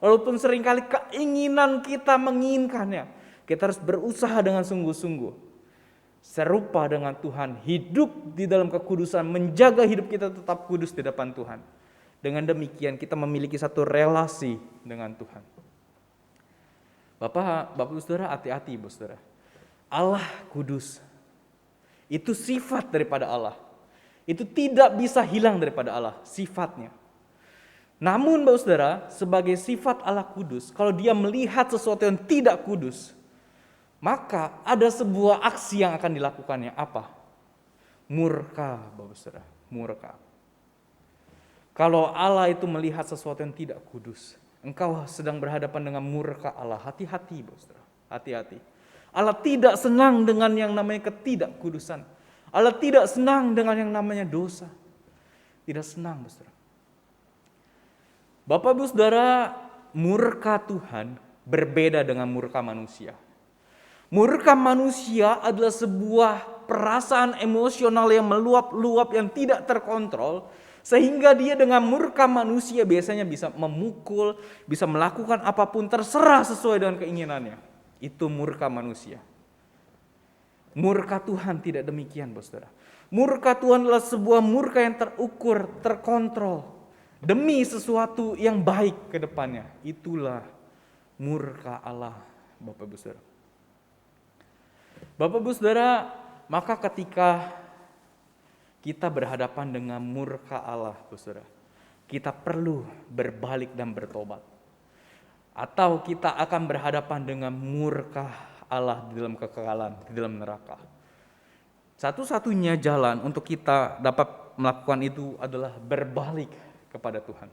walaupun seringkali keinginan kita menginginkannya, kita harus berusaha dengan sungguh-sungguh. serupa dengan Tuhan, hidup di dalam kekudusan, menjaga hidup kita tetap kudus di depan Tuhan. Dengan demikian kita memiliki satu relasi dengan Tuhan. Bapak, Saudara, hati-hati, Saudara. Allah kudus. Itu sifat daripada Allah. Itu tidak bisa hilang daripada Allah, sifatnya. Namun Bapak Saudara, sebagai sifat Allah kudus, kalau dia melihat sesuatu yang tidak kudus, maka ada sebuah aksi yang akan dilakukannya. Apa? Murka, Bapak Saudara, murka. Kalau Allah itu melihat sesuatu yang tidak kudus, engkau sedang berhadapan dengan murka Allah. Hati-hati, Bapak Saudara, hati-hati. Allah tidak senang dengan yang namanya ketidakkudusan. Allah tidak senang dengan yang namanya dosa. Tidak senang, Bapak Saudara. Bapak Ibu Saudara, murka Tuhan berbeda dengan murka manusia. Murka manusia adalah sebuah perasaan emosional yang meluap-luap yang tidak terkontrol, sehingga dia dengan murka manusia biasanya bisa memukul, bisa melakukan apapun terserah sesuai dengan keinginannya. Itu murka manusia. Murka Tuhan tidak demikian, Saudara. Murka Tuhan adalah sebuah murka yang terukur, terkontrol, demi sesuatu yang baik ke depannya. Itulah murka Allah, Bapak Ibu Saudara. Bapak Ibu Saudara, maka ketika kita berhadapan dengan murka Allah, Saudara, kita perlu berbalik dan bertobat. Atau kita akan berhadapan dengan murka Allah di dalam kekekalan, di dalam neraka. Satu-satunya jalan untuk kita dapat melakukan itu adalah berbalik kepada Tuhan.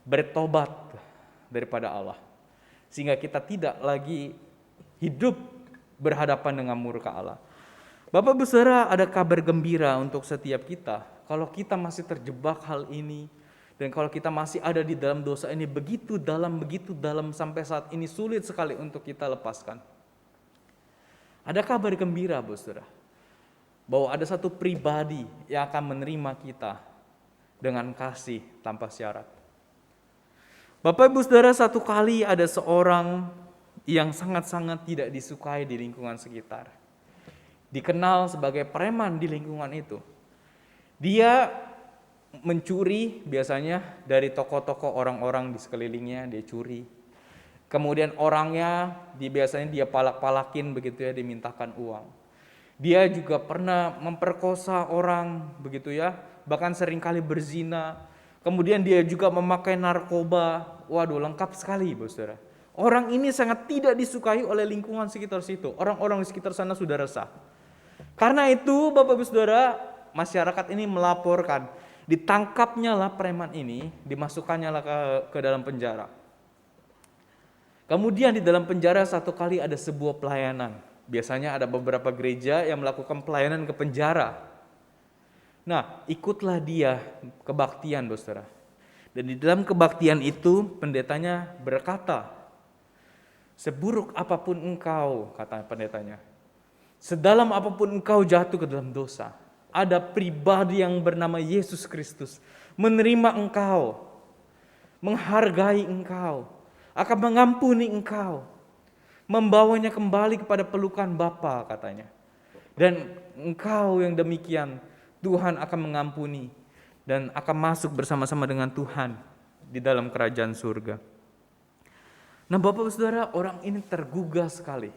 Bertobat daripada Allah. Sehingga kita tidak lagi hidup berhadapan dengan murka Allah. Bapak Ibu Saudara, ada kabar gembira untuk setiap kita. Kalau kita masih terjebak hal ini, dan kalau kita masih ada di dalam dosa ini begitu dalam sampai saat ini sulit sekali untuk kita lepaskan. Ada kabar gembira, Bapak Saudara, bahwa ada satu pribadi yang akan menerima kita dengan kasih tanpa syarat. Bapak Ibu Saudara, satu kali ada seorang yang sangat-sangat tidak disukai di lingkungan sekitar. Dikenal sebagai preman di lingkungan itu. Dia mencuri biasanya dari toko-toko orang-orang di sekelilingnya, dia curi. Kemudian orangnya biasanya dia palak-palakin begitu ya, dimintakan uang. Dia juga pernah memperkosa orang begitu ya, bahkan seringkali berzina. Kemudian dia juga memakai narkoba. Waduh, lengkap sekali, Saudara. Orang ini sangat tidak disukai oleh lingkungan sekitar situ. Orang-orang di sekitar sana sudah resah. Karena itu, Bapak Ibu Saudara, masyarakat ini melaporkan, ditangkapnya lah preman ini, dimasukkannya lah ke dalam penjara. Kemudian di dalam penjara satu kali ada sebuah pelayanan. Biasanya ada beberapa gereja yang melakukan pelayanan ke penjara. Nah, ikutlah dia kebaktian, Saudara. Dan di dalam kebaktian itu pendetanya berkata, seburuk apapun engkau, kata pendetanya, sedalam apapun engkau jatuh ke dalam dosa, ada pribadi yang bernama Yesus Kristus menerima engkau, menghargai engkau, akan mengampuni engkau, membawanya kembali kepada pelukan Bapa, katanya. Dan engkau yang demikian, Tuhan akan mengampuni dan akan masuk bersama-sama dengan Tuhan di dalam kerajaan surga. Nah, Bapak Saudara, orang ini tergugah sekali.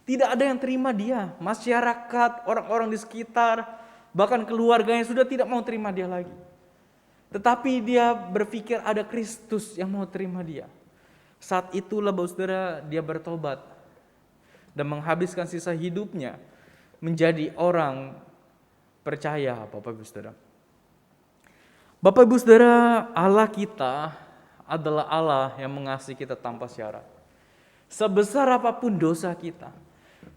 Tidak ada yang terima dia, masyarakat, orang-orang di sekitar, bahkan keluarganya sudah tidak mau terima dia lagi. Tetapi dia berpikir ada Kristus yang mau terima dia. Saat itulah, Bapak Saudara, dia bertobat dan menghabiskan sisa hidupnya menjadi orang percaya, Bapak Ibu Saudara. Bapak Ibu Saudara, Allah kita adalah Allah yang mengasihi kita tanpa syarat. Sebesar apapun dosa kita,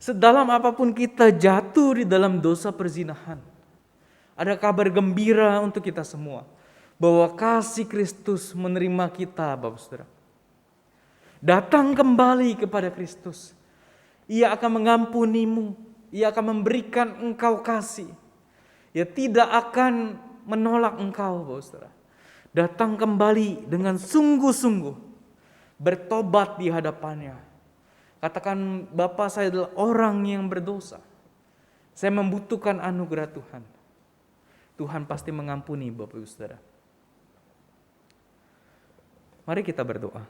sedalam apapun kita jatuh di dalam dosa perzinahan, ada kabar gembira untuk kita semua, bahwa kasih Kristus menerima kita, Bapak Saudara. Datang kembali kepada Kristus. Ia akan mengampunimu, Ia akan memberikan engkau kasih. Ia tidak akan menolak engkau, Bapak Saudara. Datang kembali dengan sungguh-sungguh, bertobat di hadapannya. Katakan, Bapak, saya adalah orang yang berdosa. Saya membutuhkan anugerah Tuhan. Tuhan pasti mengampuni Bapak Ibu Saudara. Mari kita berdoa.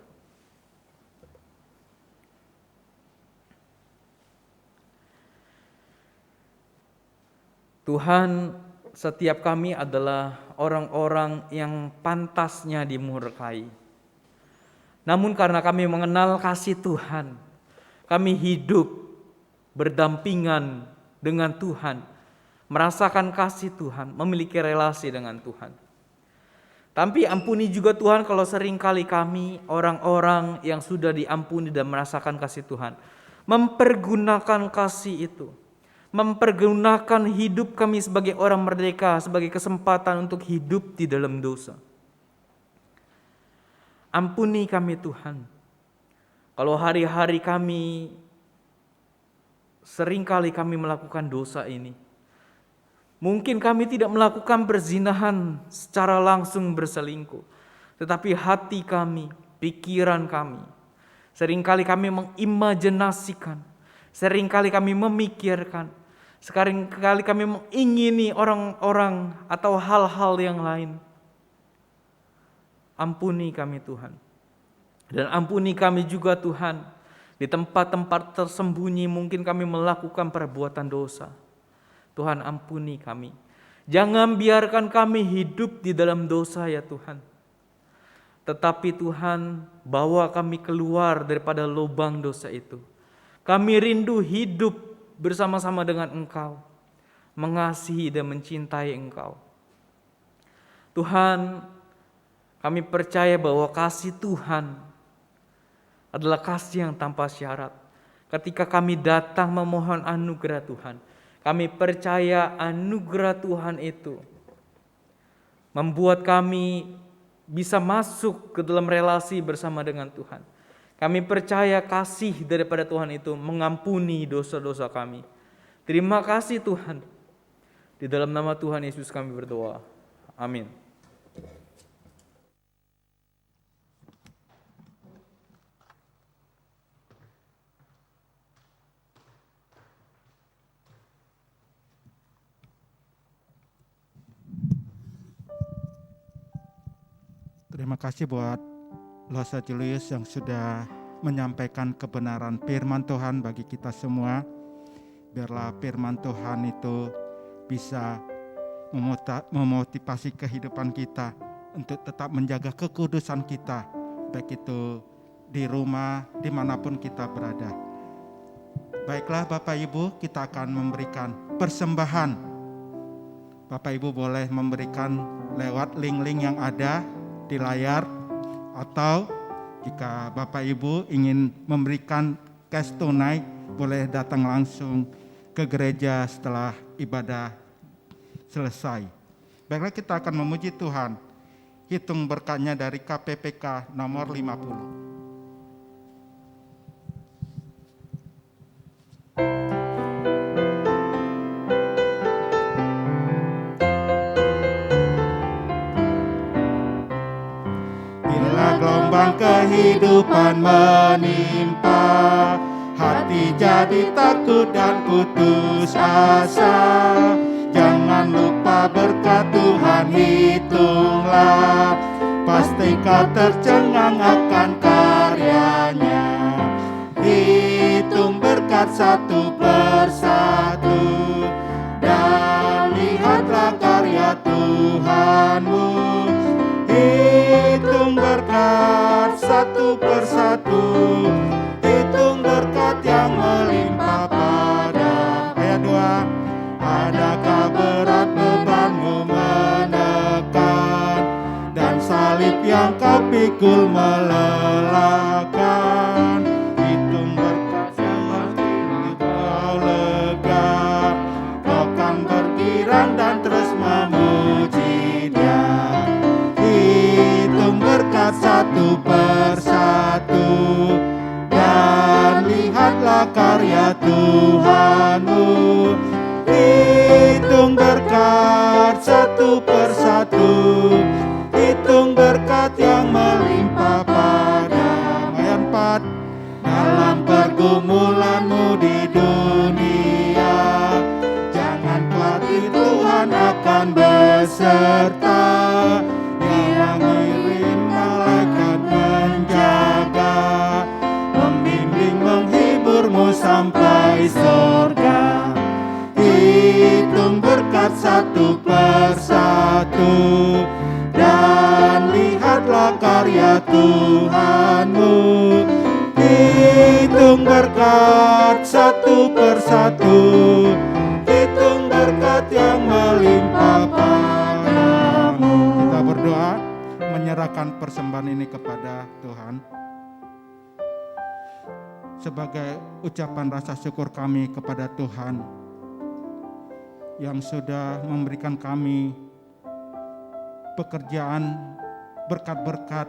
Tuhan, setiap kami adalah orang-orang yang pantasnya dimurkai. Namun karena kami mengenal kasih Tuhan, kami hidup berdampingan dengan Tuhan, merasakan kasih Tuhan, memiliki relasi dengan Tuhan. Tapi ampuni juga Tuhan kalau seringkali kami orang-orang yang sudah diampuni dan merasakan kasih Tuhan mempergunakan kasih itu, mempergunakan hidup kami sebagai orang merdeka, sebagai kesempatan untuk hidup di dalam dosa. Ampuni kami Tuhan, kalau hari-hari kami seringkali kami melakukan dosa ini. Mungkin kami tidak melakukan perzinahan secara langsung berselingkuh, tetapi hati kami, pikiran kami, seringkali kami mengimajinasikan, seringkali kami memikirkan, seringkali kami mengingini orang-orang atau hal-hal yang lain. Ampuni kami Tuhan. Dan ampuni kami juga Tuhan, di tempat-tempat tersembunyi mungkin kami melakukan perbuatan dosa. Tuhan ampuni kami. Jangan biarkan kami hidup di dalam dosa ya Tuhan. Tetapi Tuhan, bawa kami keluar daripada lubang dosa itu. Kami rindu hidup bersama-sama dengan Engkau, mengasihi dan mencintai Engkau. Tuhan, kami percaya bahwa kasih Tuhan adalah kasih yang tanpa syarat. Ketika kami datang memohon anugerah Tuhan, kami percaya anugerah Tuhan itu membuat kami bisa masuk ke dalam relasi bersama dengan Tuhan. Kami percaya kasih daripada Tuhan itu mengampuni dosa-dosa kami. Terima kasih Tuhan. Di dalam nama Tuhan Yesus kami berdoa. Amin. Terima kasih buat Losa Julius yang sudah menyampaikan kebenaran firman Tuhan bagi kita semua. Biarlah firman Tuhan itu bisa memotivasi kehidupan kita untuk tetap menjaga kekudusan kita, baik itu di rumah, dimanapun kita berada. Baiklah Bapak Ibu, kita akan memberikan persembahan. Bapak Ibu boleh memberikan lewat link-link yang ada di layar, atau jika Bapak Ibu ingin memberikan cash tunai, boleh datang langsung ke gereja setelah ibadah selesai. Baiklah, kita akan memuji Tuhan. Hitung berkatnya dari KPPK nomor 50. Gelombang kehidupan menimpa, hati jadi takut dan putus asa. Jangan lupa berkat Tuhan hitunglah, pasti kau tercengang akan karyanya. Hitung berkat satu persatu, dan lihatlah karya Tuhanmu. Hitung berkat satu persatu, hitung berkat yang melimpah pada. Ayat 2, adakah berat bebanmu menekan, dan salib yang kau pikul melelahkan. Hitung berkat yang membuat kau lega, kau kan bergirang dan terus memuji Dia. Hitung berkat satu persatu, dan lihatlah karya Tuhanmu. Hitung berkat satu persatu, hitung berkat yang melimpah pada. Ayat 4, dalam pergumulanmu di dunia, lihatlah karya Tuhanmu. Hitung berkat satu persatu, hitung berkat yang melimpah padamu. Kita berdoa menyerahkan persembahan ini kepada Tuhan sebagai ucapan rasa syukur kami kepada Tuhan yang sudah memberikan kami pekerjaan, berkat-berkat.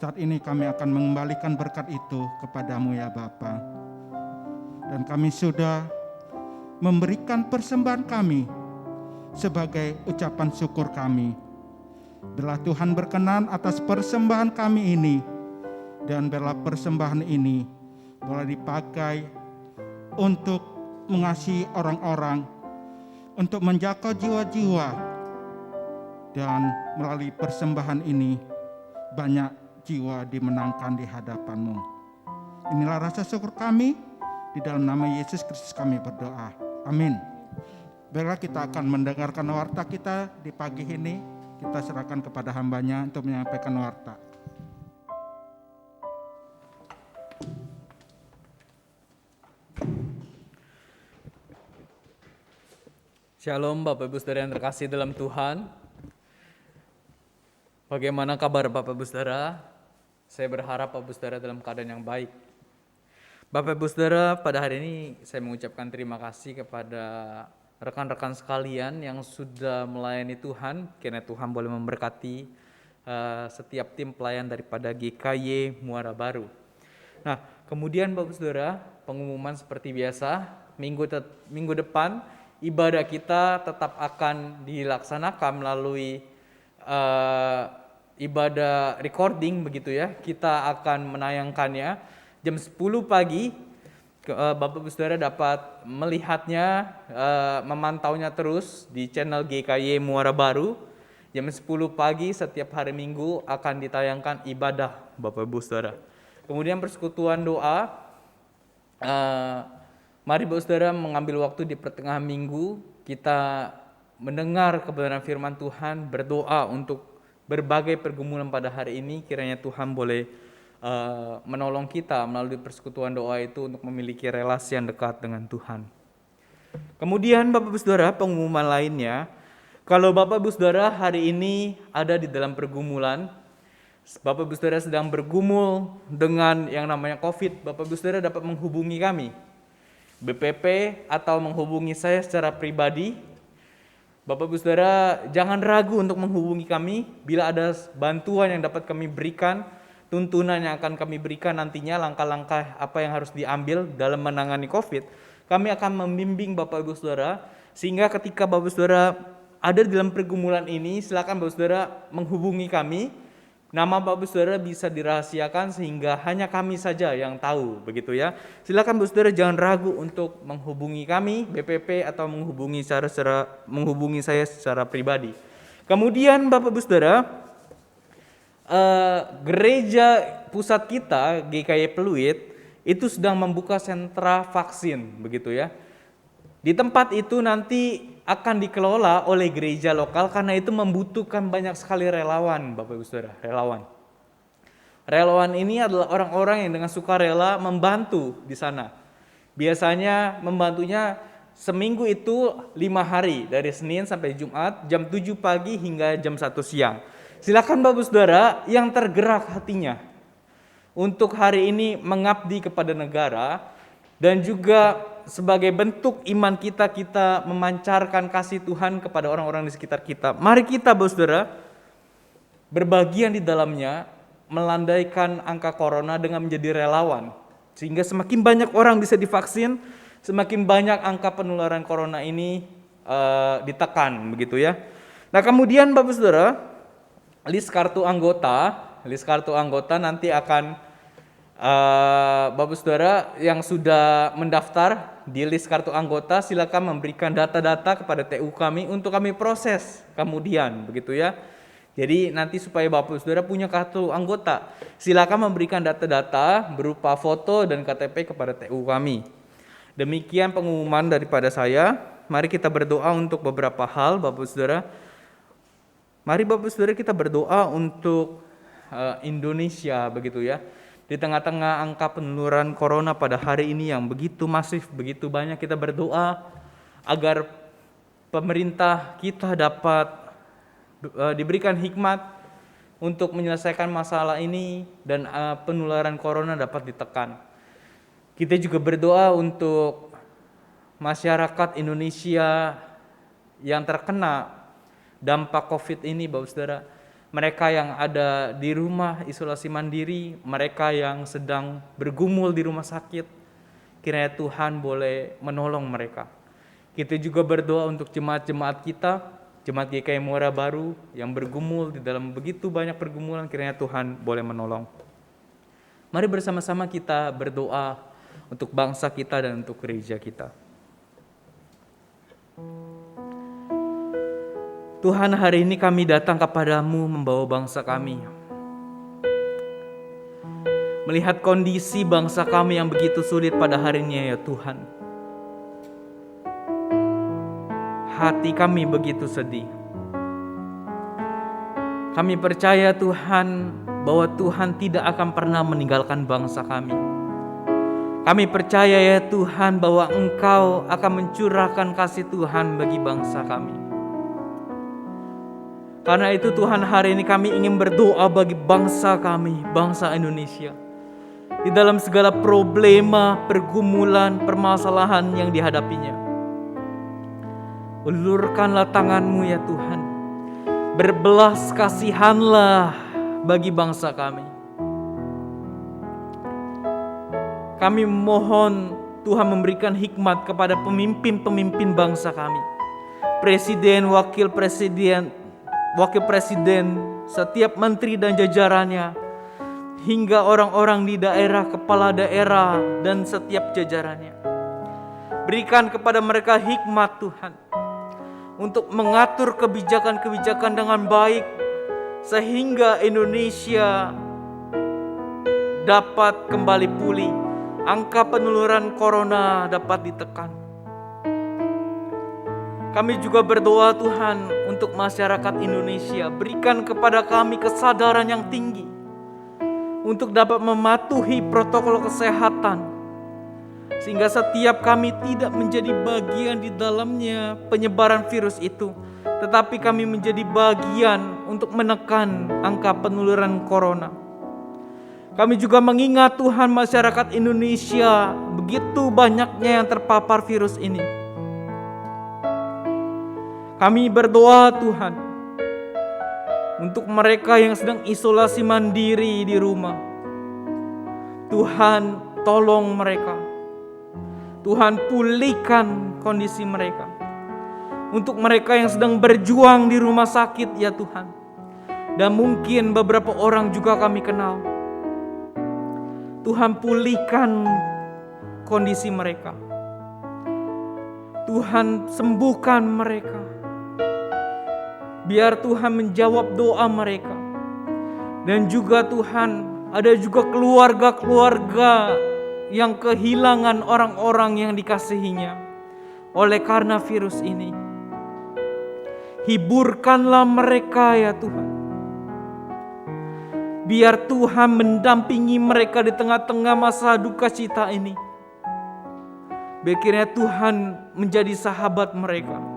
Saat ini kami akan mengembalikan berkat itu kepadamu ya Bapa. Dan kami sudah memberikan persembahan kami sebagai ucapan syukur kami. Biarlah Tuhan berkenan atas persembahan kami ini, dan biarlah persembahan ini boleh dipakai untuk mengasihi orang-orang, untuk menjaga jiwa-jiwa, dan melalui persembahan ini banyak jiwa dimenangkan di hadapan-Mu. Inilah rasa syukur kami, di dalam nama Yesus Kristus kami berdoa. Amin. Baiklah, kita akan mendengarkan warta kita di pagi ini. Kita serahkan kepada hambanya untuk menyampaikan warta. Shalom Bapak Ibu Saudara yang terkasih dalam Tuhan. Bagaimana kabar Bapak Ibu Saudara? Saya berharap Bapak Ibu Saudara dalam keadaan yang baik. Bapak Ibu Saudara, pada hari ini saya mengucapkan terima kasih kepada rekan-rekan sekalian yang sudah melayani Tuhan. Kiranya Tuhan boleh memberkati setiap tim pelayan daripada GKY Muara Baru. Nah, kemudian Bapak Ibu Saudara, pengumuman seperti biasa, minggu depan ibadah kita tetap akan dilaksanakan melalui ibadah recording begitu ya. Kita akan menayangkannya jam 10 pagi. Bapak Ibu Saudara dapat melihatnya, memantaunya terus di channel GKY Muara Baru. Jam 10 pagi setiap hari Minggu akan ditayangkan ibadah Bapak Ibu Saudara. Kemudian persekutuan doa, mari Bapak Saudara mengambil waktu di pertengahan minggu, kita mendengar kebenaran firman Tuhan, berdoa untuk berbagai pergumulan pada hari ini. Kiranya Tuhan boleh menolong kita melalui persekutuan doa itu untuk memiliki relasi yang dekat dengan Tuhan. Kemudian Bapak Ibu Saudara, pengumuman lainnya, kalau Bapak Ibu Saudara hari ini ada di dalam pergumulan, Bapak Ibu Saudara sedang bergumul dengan yang namanya COVID, Bapak Ibu Saudara dapat menghubungi kami, BPP, atau menghubungi saya secara pribadi. Bapak Ibu Saudara jangan ragu untuk menghubungi kami bila ada bantuan yang dapat kami berikan, tuntunan yang akan kami berikan nantinya, langkah-langkah apa yang harus diambil dalam menangani COVID. Kami akan membimbing Bapak Ibu Saudara, sehingga ketika Bapak Ibu Saudara ada di dalam pergumulan ini, silakan Bapak Ibu Saudara menghubungi kami. Nama Bapak Ibu Saudara bisa dirahasiakan sehingga hanya kami saja yang tahu, begitu ya. Silakan Bapak Saudara jangan ragu untuk menghubungi kami BPP atau menghubungi saya secara pribadi. Kemudian Bapak Ibu Saudara, gereja pusat kita GKY Pluit itu sedang membuka sentra vaksin, begitu ya. Di tempat itu nanti akan dikelola oleh gereja lokal, karena itu membutuhkan banyak sekali relawan, Bapak Ibu Saudara, relawan. Relawan ini adalah orang-orang yang dengan sukarela membantu di sana. Biasanya membantunya seminggu itu 5 hari, dari Senin sampai Jumat, jam 7 pagi hingga jam 1 siang. Silakan Bapak Ibu Saudara yang tergerak hatinya untuk hari ini mengabdi kepada negara, dan juga sebagai bentuk iman kita memancarkan kasih Tuhan kepada orang-orang di sekitar kita. Mari kita Bapak Saudara berbagian di dalamnya, melandaikan angka corona dengan menjadi relawan, sehingga semakin banyak orang bisa divaksin, semakin banyak angka penularan corona ini ditekan, begitu ya. Nah, kemudian Bapak Saudara, list kartu anggota nanti akan Bapak Saudara yang sudah mendaftar di list kartu anggota, silakan memberikan data-data kepada TU kami untuk kami proses kemudian, begitu ya. Jadi nanti supaya Bapak Saudara punya kartu anggota, silakan memberikan data-data berupa foto dan KTP kepada TU kami. Demikian pengumuman daripada saya. Mari kita berdoa untuk beberapa hal, Bapak Saudara. Mari Bapak Saudara kita berdoa untuk Indonesia begitu ya. Di tengah-tengah angka penularan corona pada hari ini yang begitu masif, begitu banyak, kita berdoa agar pemerintah kita dapat diberikan hikmat untuk menyelesaikan masalah ini dan penularan corona dapat ditekan. Kita juga berdoa untuk masyarakat Indonesia yang terkena dampak COVID ini, Bapak Saudara. Mereka yang ada di rumah isolasi mandiri, mereka yang sedang bergumul di rumah sakit, kiranya Tuhan boleh menolong mereka. Kita juga berdoa untuk jemaat-jemaat kita, jemaat GKI Muara Baru yang bergumul di dalam begitu banyak pergumulan, kiranya Tuhan boleh menolong. Mari bersama-sama kita berdoa untuk bangsa kita dan untuk gereja kita. Tuhan, hari ini kami datang kepadamu membawa bangsa kami. Melihat kondisi bangsa kami yang begitu sulit pada hari ini ya Tuhan. Hati kami begitu sedih. Kami percaya Tuhan bahwa Tuhan tidak akan pernah meninggalkan bangsa kami. Kami percaya ya Tuhan bahwa Engkau akan mencurahkan kasih Tuhan bagi bangsa kami. Karena itu Tuhan, hari ini kami ingin berdoa bagi bangsa kami, bangsa Indonesia. Di dalam segala problema, pergumulan, permasalahan yang dihadapinya. Ulurkanlah tangan-Mu ya Tuhan. Berbelas kasihanlah bagi bangsa kami. Kami mohon Tuhan memberikan hikmat kepada pemimpin-pemimpin bangsa kami. Presiden, wakil presiden, setiap menteri dan jajarannya, hingga orang-orang di daerah, kepala daerah, dan setiap jajarannya. Berikan kepada mereka hikmat Tuhan, untuk mengatur kebijakan-kebijakan dengan baik, sehingga Indonesia dapat kembali pulih, angka penularan corona dapat ditekan. Kami juga berdoa Tuhan untuk masyarakat Indonesia. Berikan kepada kami kesadaran yang tinggi untuk dapat mematuhi protokol kesehatan, sehingga setiap kami tidak menjadi bagian di dalamnya penyebaran virus itu, tetapi kami menjadi bagian untuk menekan angka penularan corona. Kami juga mengingat Tuhan, masyarakat Indonesia begitu banyaknya yang terpapar virus ini. Kami berdoa Tuhan untuk mereka yang sedang isolasi mandiri di rumah. Tuhan, tolong mereka. Tuhan, pulihkan kondisi mereka. Untuk mereka yang sedang berjuang di rumah sakit ya Tuhan. Dan mungkin beberapa orang juga kami kenal. Tuhan, pulihkan kondisi mereka. Tuhan, sembuhkan mereka. Biar Tuhan menjawab doa mereka. Dan juga Tuhan, ada juga keluarga-keluarga yang kehilangan orang-orang yang dikasihinya oleh karena virus ini. Hiburkanlah mereka ya Tuhan. Biar Tuhan mendampingi mereka di tengah-tengah masa duka cita ini. Biar Tuhan menjadi sahabat mereka.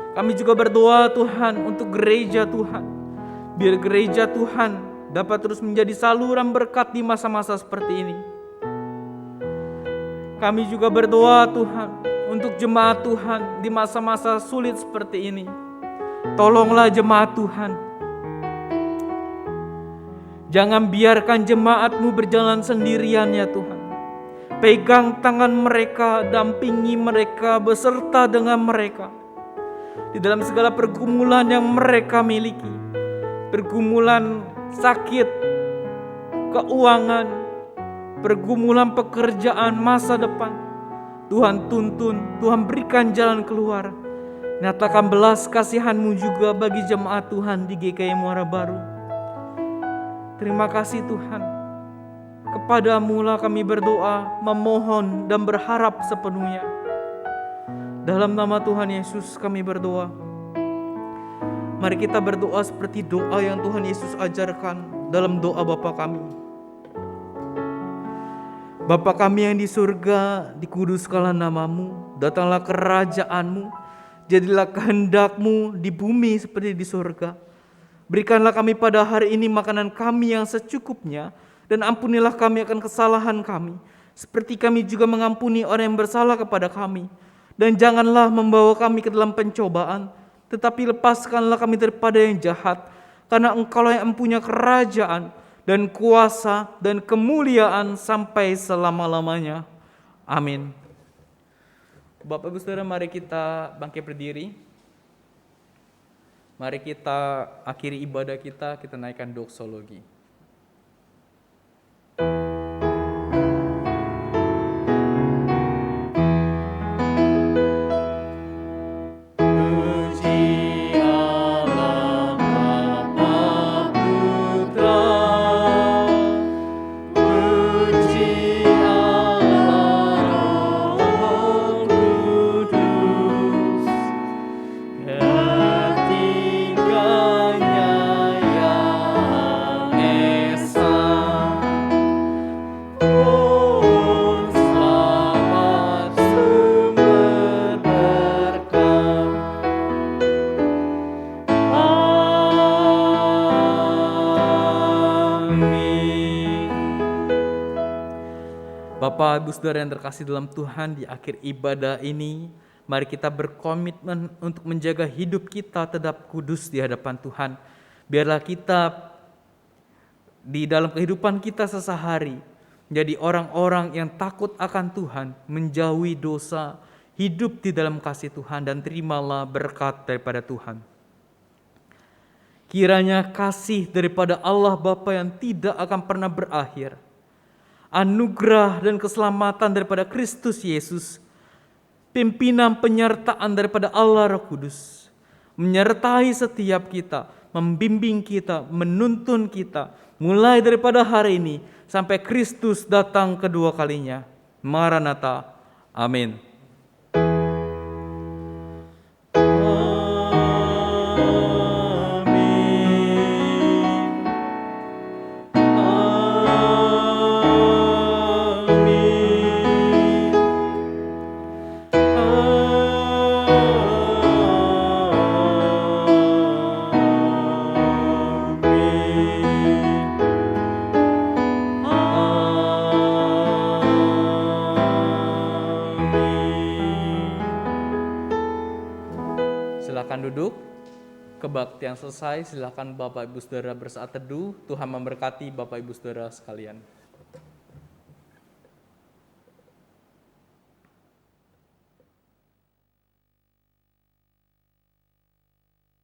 Kami juga berdoa Tuhan untuk gereja Tuhan. Biar gereja Tuhan dapat terus menjadi saluran berkat di masa-masa seperti ini. Kami juga berdoa Tuhan untuk jemaat Tuhan di masa-masa sulit seperti ini. Tolonglah jemaat Tuhan. Jangan biarkan jemaat-Mu berjalan sendirian ya Tuhan. Pegang tangan mereka, dampingi mereka, beserta dengan mereka. Di dalam segala pergumulan yang mereka miliki. Pergumulan sakit, keuangan, pergumulan pekerjaan, masa depan. Tuhan tuntun, Tuhan berikan jalan keluar. Nyatakan belas kasihan-Mu juga bagi jemaat Tuhan di GKI Muara Baru. Terima kasih Tuhan. Kepadamu lah kami berdoa, memohon dan berharap sepenuhnya. Dalam nama Tuhan Yesus kami berdoa. Mari kita berdoa seperti doa yang Tuhan Yesus ajarkan dalam doa Bapa kami. Bapa kami yang di surga, dikuduskanlah namamu, datanglah kerajaan-Mu, jadilah kehendak-Mu di bumi seperti di surga. Berikanlah kami pada hari ini makanan kami yang secukupnya, dan ampunilah kami akan kesalahan kami, seperti kami juga mengampuni orang yang bersalah kepada kami. Dan janganlah membawa kami ke dalam pencobaan, tetapi lepaskanlah kami daripada yang jahat, karena Engkaulah yang mempunyai kerajaan dan kuasa dan kemuliaan sampai selama-lamanya. Amin. Bapak Ibu Saudara, mari kita bangkit berdiri. Mari kita akhiri ibadah kita naikkan doksologi. Bapak Ibu Saudara yang terkasih dalam Tuhan, di akhir ibadah ini mari kita berkomitmen untuk menjaga hidup kita tetap kudus di hadapan Tuhan. Biarlah kita di dalam kehidupan kita sehari-hari menjadi orang-orang yang takut akan Tuhan, menjauhi dosa, hidup di dalam kasih Tuhan, dan terimalah berkat daripada Tuhan. Kiranya kasih daripada Allah Bapa yang tidak akan pernah berakhir, anugerah dan keselamatan daripada Kristus Yesus, pimpinan penyertaan daripada Allah Roh Kudus, menyertai setiap kita, membimbing kita, menuntun kita, mulai daripada hari ini sampai Kristus datang kedua kalinya. Maranatha. Amin. Silakan duduk. Kebaktian selesai, silakan Bapak Ibu Saudara bersaat teduh. Tuhan memberkati Bapak Ibu Saudara sekalian.